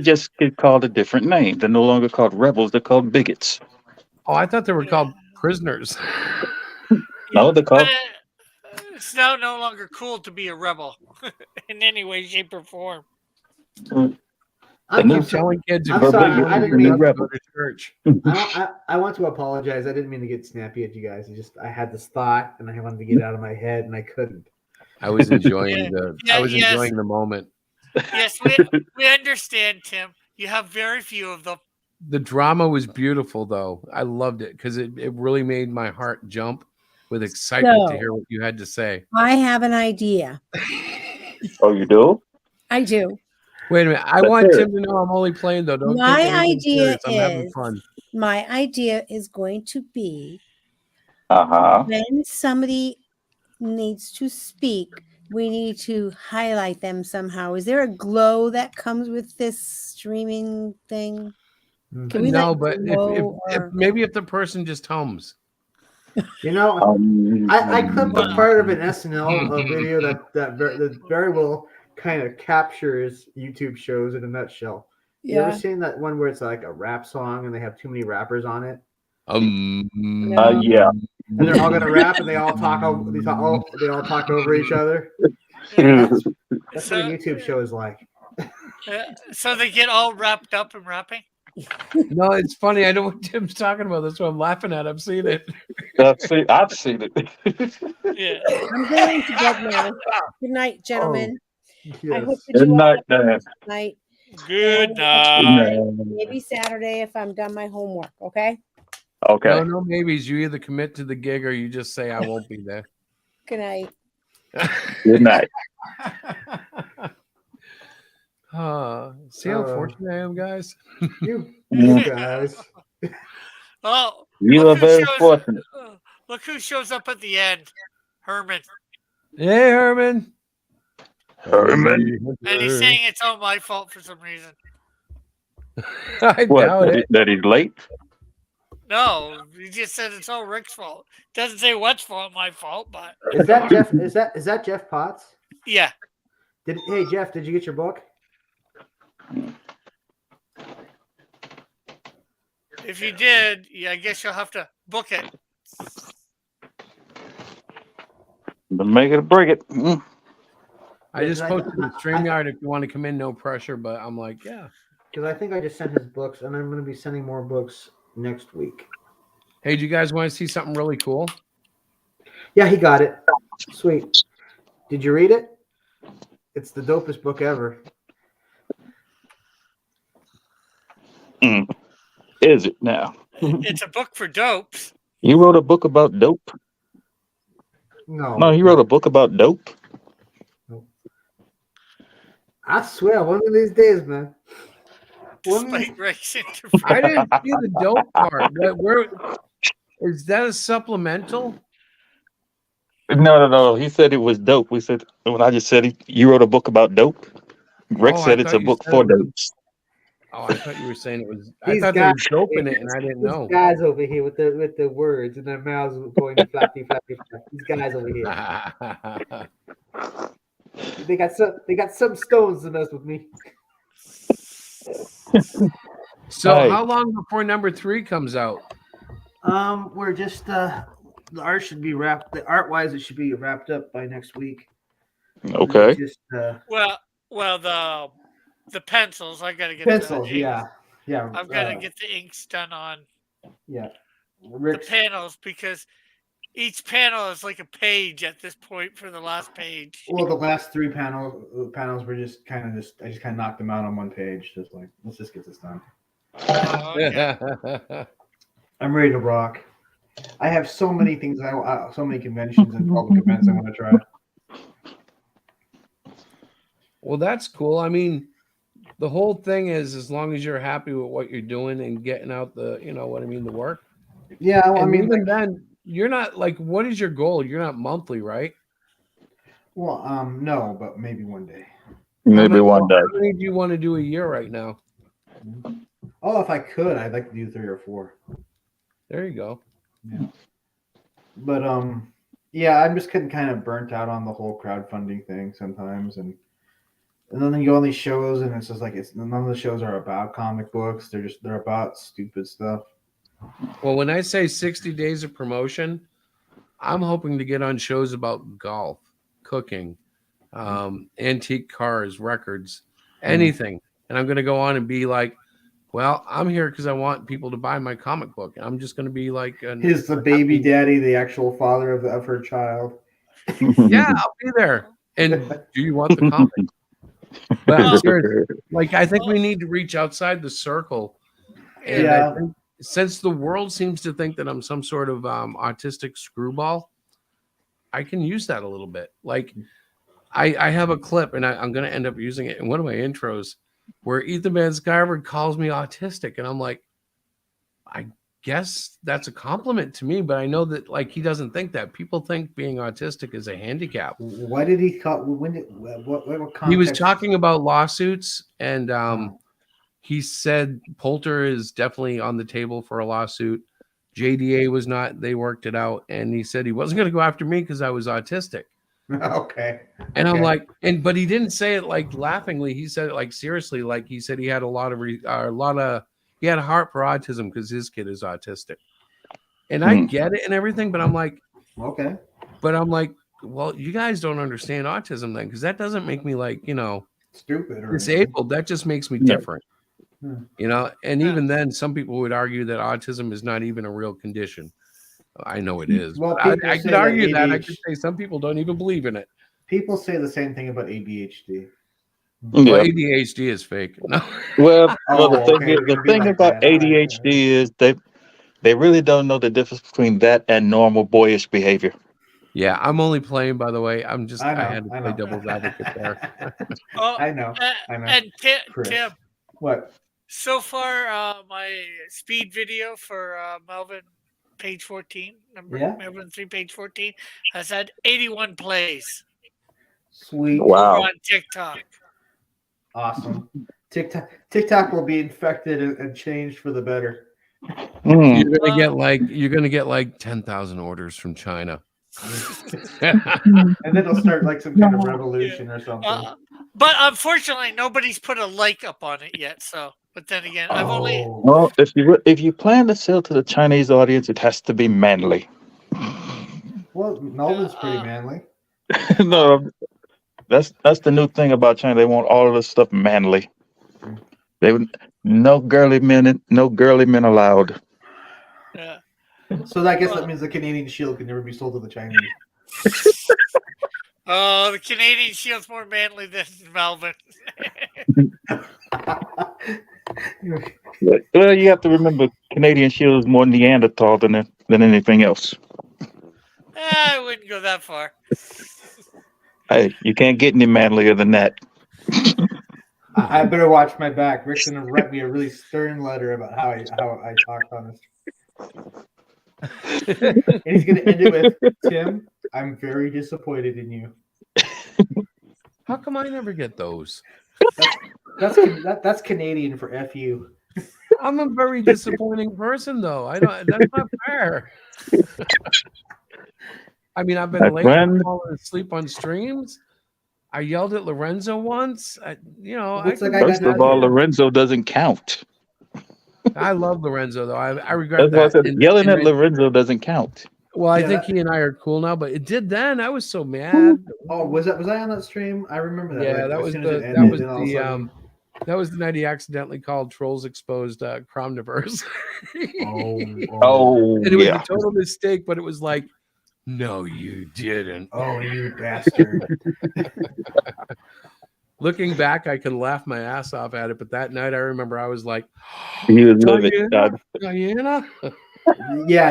just get called a different name. They're no longer called rebels. They're called bigots. Oh, I thought they were called prisoners. No, they're called. It's now no longer cool to be a rebel in any way, shape, or form. I'm telling kids I'm you're sorry, I didn't mean to go to church. I want to apologize. I didn't mean to get snappy at you guys. I had this thought and I wanted to get it out of my head and I couldn't. I was enjoying enjoying the moment. Yes, we understand, Tim. You have very few of them. The drama was beautiful, though. I loved it because it really made my heart jump with excitement to So- hear what you had to say. I have an idea. Oh, you do? I do. Wait a minute. I want Tim to know I'm only playing though. Don't My take anything idea serious. I'm having is fun. my idea is going to be Uh-huh. when somebody needs to speak, we need to highlight them somehow. Is there a glow that comes with this streaming thing? Can we No, like but glow if or maybe if the person just hums. You know, I clipped a part of an SNL video that very well kind of captures YouTube shows in a nutshell. You ever Yeah. seen that one where it's like a rap song and they have too many rappers on it? Yeah. And they're all gonna rap and they all talk over they all talk over each other. Yeah. That's what a YouTube show is like. So they get all wrapped up in rapping. No, it's funny. I know what Tim's talking about. That's what I'm laughing at. I've seen it. I've seen it. Yeah. I'm going to bed now. Good night, gentlemen. I hope that Good you all night, have a Dan. nice night. Good And night. maybe Saturday if I'm done my homework. Okay. Okay. No maybes. You either commit to the gig or you just say I won't be there. Good night. Good night. See how fortunate I am, guys. You guys. Oh, You are very fortunate. Look who shows up at the end. Herman. Hey, Herman. Herman. And he's saying it's all my fault for some reason. I What? doubt it. That he's late? No, he just said it's all Rick's fault. Doesn't say what's fault, my fault, but Is that Jeff? Is that Jeff Potts? yeah. Hey Jeff, did you get your book? If you did, yeah, I guess you'll have to book it. Make it or break it. Mm. I just posted the StreamYard if you want to come in, no pressure. But I'm like, yeah. Because I think I just sent his books, and I'm going to be sending more books next week. Hey, do you guys want to see something really cool? Yeah, he got it. Sweet. Did you read it? It's the dopest book ever. Is it now? It's a book for dopes. You wrote a book about dope? No, he wrote a book about dope? I swear, one of these days, man. Despite Rick's I didn't see the dope part. Where is that a supplemental? No. He said it was dope. We said when I just said you wrote a book about dope. Rick Oh, I said it's a thought you book said for it was- dopes. Oh, I thought you were saying it was. I These thought there was guys- dope in it, and I didn't know. These guys over here with the words and their mouths going flappy, flappy, flappy. These guys over here. They got some stones to mess with me. So, Hey. how long before number 3 comes out? We're just the art should be wrapped. The art wise, it should be wrapped up by next week. Okay. Just Well, the pencils. I gotta get pencils. the ink. Yeah. I've got to get the inks done on Yeah. the panels because each panel is like a page at this point for the last page. Well, the last three panels were just kind of I just kind of knocked them out on one page. Just like, let's just get this done. I'm ready to rock. I have so many things. So many conventions and public events I want to try. Well, that's cool. I mean, the whole thing is as long as you're happy with what you're doing and getting out the, you know what I mean, the work. Yeah, well, and I mean, even then, you're not like, what is your goal? You're not monthly, right? Well, no, but maybe one day. Maybe one day. How many do you want to do a year right now? Oh, if I could, I'd like to do 3 or 4. There you go. Yeah. But yeah, I'm just getting kind of burnt out on the whole crowdfunding thing sometimes, and then you go on these shows, and it's just like none of the shows are about comic books. They're about stupid stuff. Well, when I say 60 days of promotion, I'm hoping to get on shows about golf, cooking, antique cars, records, anything. And I'm going to go on and be like, well, I'm here because I want people to buy my comic book. I'm just going to be like, Is the baby daddy the actual father of her child? yeah, I'll be there. And do you want the comic? But seriously, like, I think we need to reach outside the circle. And I think since the world seems to think that I'm some sort of autistic screwball, I can use that a little bit. Like, I have a clip, and I'm going to end up using it in one of my intros, where Ethan Van Sciver calls me autistic, and I'm like, I guess that's a compliment to me, but I know that like he doesn't think that. People think being autistic is a handicap. Why did he call? When did what context? He was talking about lawsuits, and he said Poulter is definitely on the table for a lawsuit. JDA was not. They worked it out, and he said he wasn't going to go after me because I was autistic. Okay. And I'm like, but he didn't say it like laughingly. He said it like seriously. Like he said he had he had a heart for autism because his kid is autistic. And I get it and everything, but I'm like, okay. But I'm like, well, you guys don't understand autism then, because that doesn't make me like, stupid or disabled. That just makes me different. And even then, some people would argue that autism is not even a real condition. I know it is. Well, I could argue that. I could say some people don't even believe in it. People say the same thing about ADHD. Well, ADHD is fake. No. Well, the thing about ADHD is they really don't know the difference between that and normal boyish behavior. Yeah, I'm only playing, by the way. I had to play devil's advocate there. I know. And Tim, what? So far, my speed video for Melvin, page 14, Melvin 3, page 14, has had 81 plays. Sweet. Wow. On TikTok. Awesome. TikTok will be infected and changed for the better. You're gonna get like 10,000 orders from China. And then it'll start like some kind of revolution or something. But unfortunately, nobody's put a like up on it yet. So, but then again, I've only. Well, if you plan to sell to the Chinese audience, it has to be manly. Well, Melvin's pretty manly. No, that's the new thing about China. They want all of this stuff manly. No girly men allowed. Yeah. So I guess that means the Canadian Shield can never be sold to the Chinese. Oh, the Canadian Shield's more manly than Melvin. Well, you have to remember, Canadian Shield is more Neanderthal than anything else. I wouldn't go that far. Hey, you can't get any manlier than that. I better watch my back. Rick's gonna write me a really stern letter about how I talked on this. And he's gonna end it with, Tim, I'm very disappointed in you. How come I never get those? That's Canadian for F you. I'm a very disappointing person, though. That's not fair. I mean, I've been late falling asleep on streams. I yelled at Lorenzo once. First of all, Lorenzo doesn't count. I love Lorenzo, though. I regret That's that. why I said yelling at Lorenzo doesn't count. Well, I think he and I are cool now, but it did then. I was so mad. Oh, was I on that stream? I remember that. Yeah, Like, that was the night he accidentally called Trolls Exposed Cromniverse. And it was a total mistake, but it was like, no, you didn't. Oh, you bastard. Looking back, I can laugh my ass off at it, but that night I remember I was like, Diana? Yeah,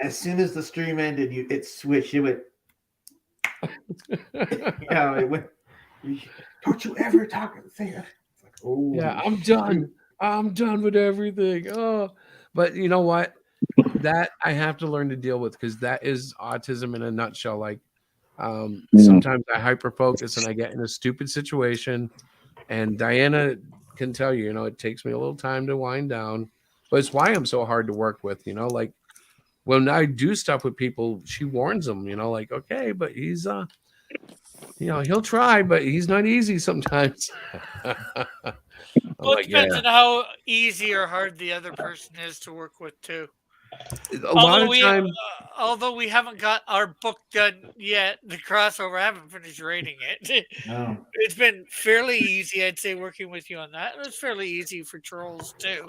as soon as the stream ended, it switched. It went. It went. Don't you ever say that? It's like, oh, yeah, I'm done. I'm done with everything. Oh, but you know what? That I have to learn to deal with, because that is autism in a nutshell. Like, sometimes I hyper focus and I get in a stupid situation, and Diana can tell you, it takes me a little time to wind down, but it's why I'm so hard to work with. Like when I do stuff with people, she warns them, like, okay, but he's he'll try, but he's not easy sometimes. Well, it depends on how easy or hard the other person is to work with too. Although we haven't got our book done yet, the crossover, I haven't finished reading it. No. It's been fairly easy, I'd say, working with you on that. It's fairly easy for Trolls too.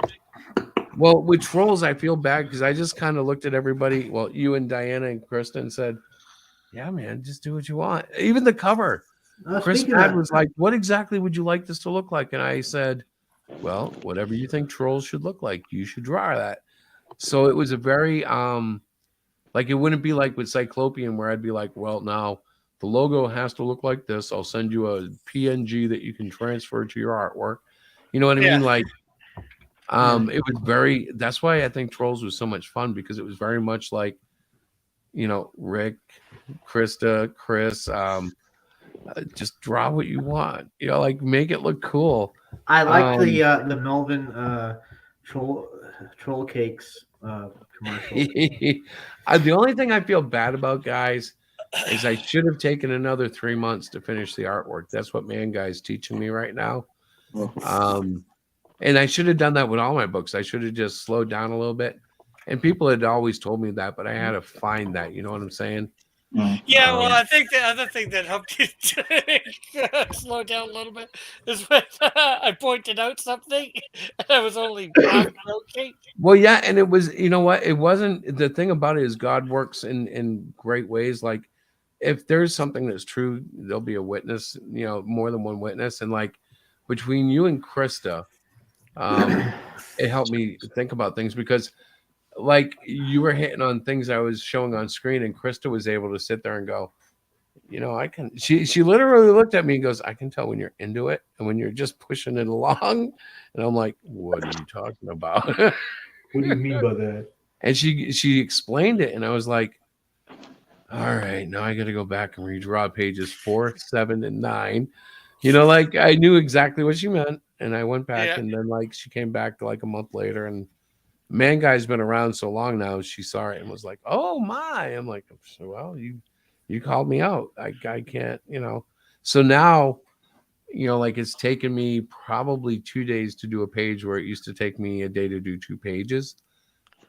Well, with Trolls, I feel bad because I just kind of looked at everybody. Well, you and Diana and Kristen said, "Yeah, man, just do what you want." Even the cover, Chris Pad was like, "What exactly would you like this to look like?" And I said, "Well, whatever you think Trolls should look like, you should draw that." So it was a very like, it wouldn't be like with Cyclopian where I'd be like, well, now The logo has to look like this. I'll send you a PNG that you can transfer to your artwork. You know what I mean? Like, it was very. That's why I think Trolls was so much fun, because it was very much like, Rick, Krista, Chris. Just draw what you want. Like make it look cool. I like the Melvin troll cakes commercial. The only thing I feel bad about, guys, is I should have taken another 3 months to finish the artwork. That's what Man Guy's teaching me right now. And I should have done that with all my books. I should have just slowed down a little bit. And people had always told me that, but I had to find that. You know what I'm saying? Yeah, well, I think the other thing that helped you to slow down a little bit is when I pointed out something and I was only okay. Well, yeah, and it was, you know what? It wasn't, the thing about it is God works in great ways. Like, if there's something that's true, there'll be a witness, more than one witness. And like between you and Krista, it helped me think about things, because like you were hitting on things I was showing on screen, and Krista was able to sit there and go, I can, she literally looked at me and goes, I can tell when you're into it and when you're just pushing it along. And I'm like, what are you talking about? What do you mean by that? And she explained it, and I was like, all right, now I got to go back and redraw pages 4, 7, and 9. Like I knew exactly what she meant, and I went back, and then like she came back like a month later, and Man Guy's been around so long now. She saw it and was like, "Oh my!" I'm like, "Well, you called me out. I can't, So now, like it's taken me probably 2 days to do a page where it used to take me a day to do 2 pages,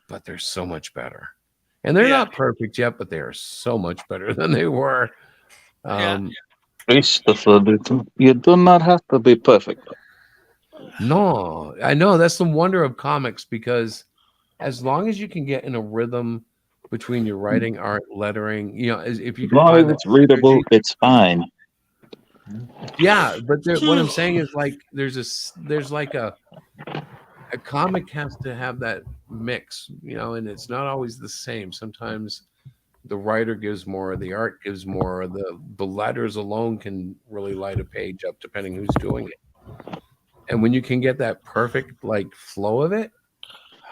but they're so much better. And they're not perfect yet, but they are so much better than they were. Christopher, you do not have to be perfect. No, I know that's the wonder of comics, because as long as you can get in a rhythm between your writing, art, lettering, if you as long as it's readable, it's fine. Yeah, but what I'm saying is like there's like a comic has to have that mix, and it's not always the same. Sometimes the writer gives more, the art gives more, the letters alone can really light a page up depending who's doing it. And when you can get that perfect like flow of it,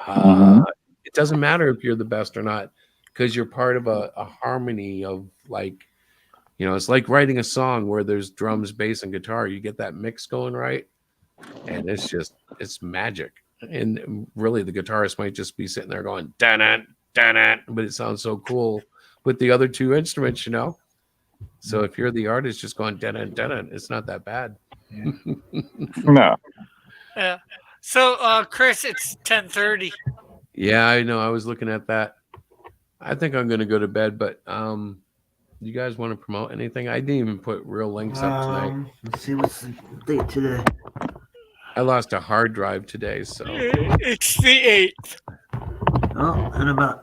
it doesn't matter if you're the best or not, because you're part of a harmony of like, it's like writing a song where there's drums, bass, and guitar. You get that mix going right, and it's magic. And really, the guitarist might just be sitting there going da-na, da-na, but it sounds so cool with the other 2 instruments, So if you're the artist just going da-na, da-na, it's not that bad. Yeah. No. Yeah. So, Chris, it's 10:30. Yeah, I know. I was looking at that. I think I'm going to go to bed, but you guys want to promote anything? I didn't even put real links up tonight. Let's see what's the date today. I lost a hard drive today, so it's the 8th. Oh, and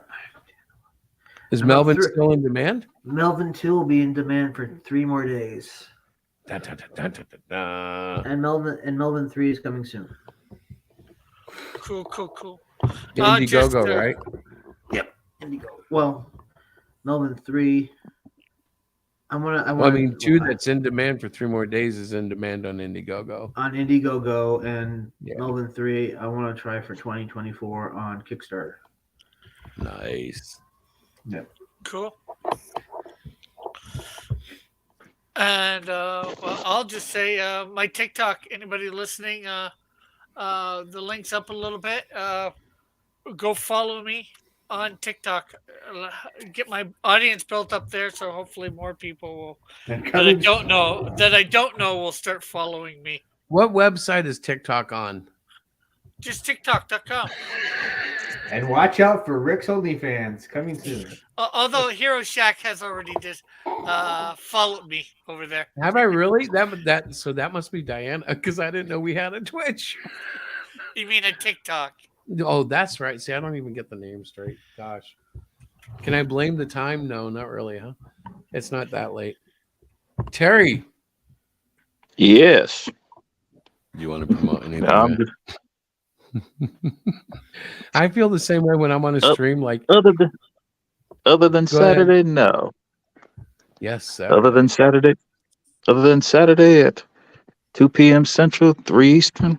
is Melvin still in demand? Melvin 2 will be in demand for 3 more days. Da, da, da, da, da, da. And Melvin 3 is coming soon. Cool. Indiegogo, right? Yep. Indiegogo. Well, Melvin 3. I mean, 2 that's in demand for 3 more days is in demand on Indiegogo. On Indiegogo, and Melvin 3, I want to try for 2024 on Kickstarter. Nice. Yep. Cool. And well, I'll just say my TikTok. Anybody listening? The link's up a little bit. Go follow me on TikTok. Get my audience built up there, so hopefully more people will that I don't know will start following me. What website is TikTok on? Just TikTok.com. And watch out for Rick's OnlyFans coming soon. Although Hero Shack has already just followed me over there. Have I really? So that must be Diana, because I didn't know we had a Twitch. You mean a TikTok? Oh, that's right. See, I don't even get the name straight. Gosh. Can I blame the time? No, not really, huh? It's not that late. Terry. Yes. Do you want to promote anything? I feel the same way when I'm on a stream. Like other than Saturday, no. Yes, Other than Saturday at 2 p.m. Central, 3 Eastern.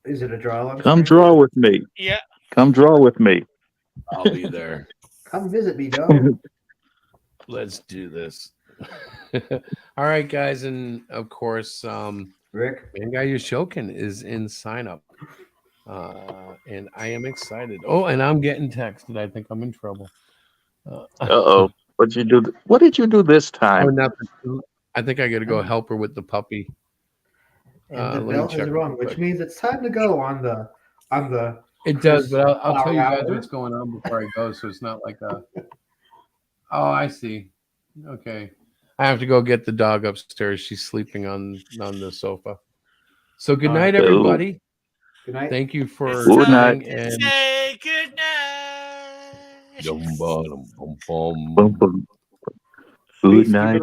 Is it a draw on Come screen? draw with me. Yeah. Come draw with me. I'll be there. Come visit me, dog. Let's do this. All right, guys, and of course, Rick, Mangai Yoshokin is in sign up, and I am excited. Oh, and I'm getting texted. I think I'm in trouble. Uh-oh. What'd you do? What did you do this Oh, time? nothing. I think I got to go help her with the puppy. and the Let me bell check is real rung, which quick. means it's time to go on the It does, but I'll Chris tell you guys hour. what's going on before I go, so it's not like a. Oh, I see. Okay, I have to go get the dog upstairs. She's sleeping on the sofa. So good night, everybody. Good night. Thank you for Good night. coming and. Say good night. Good night.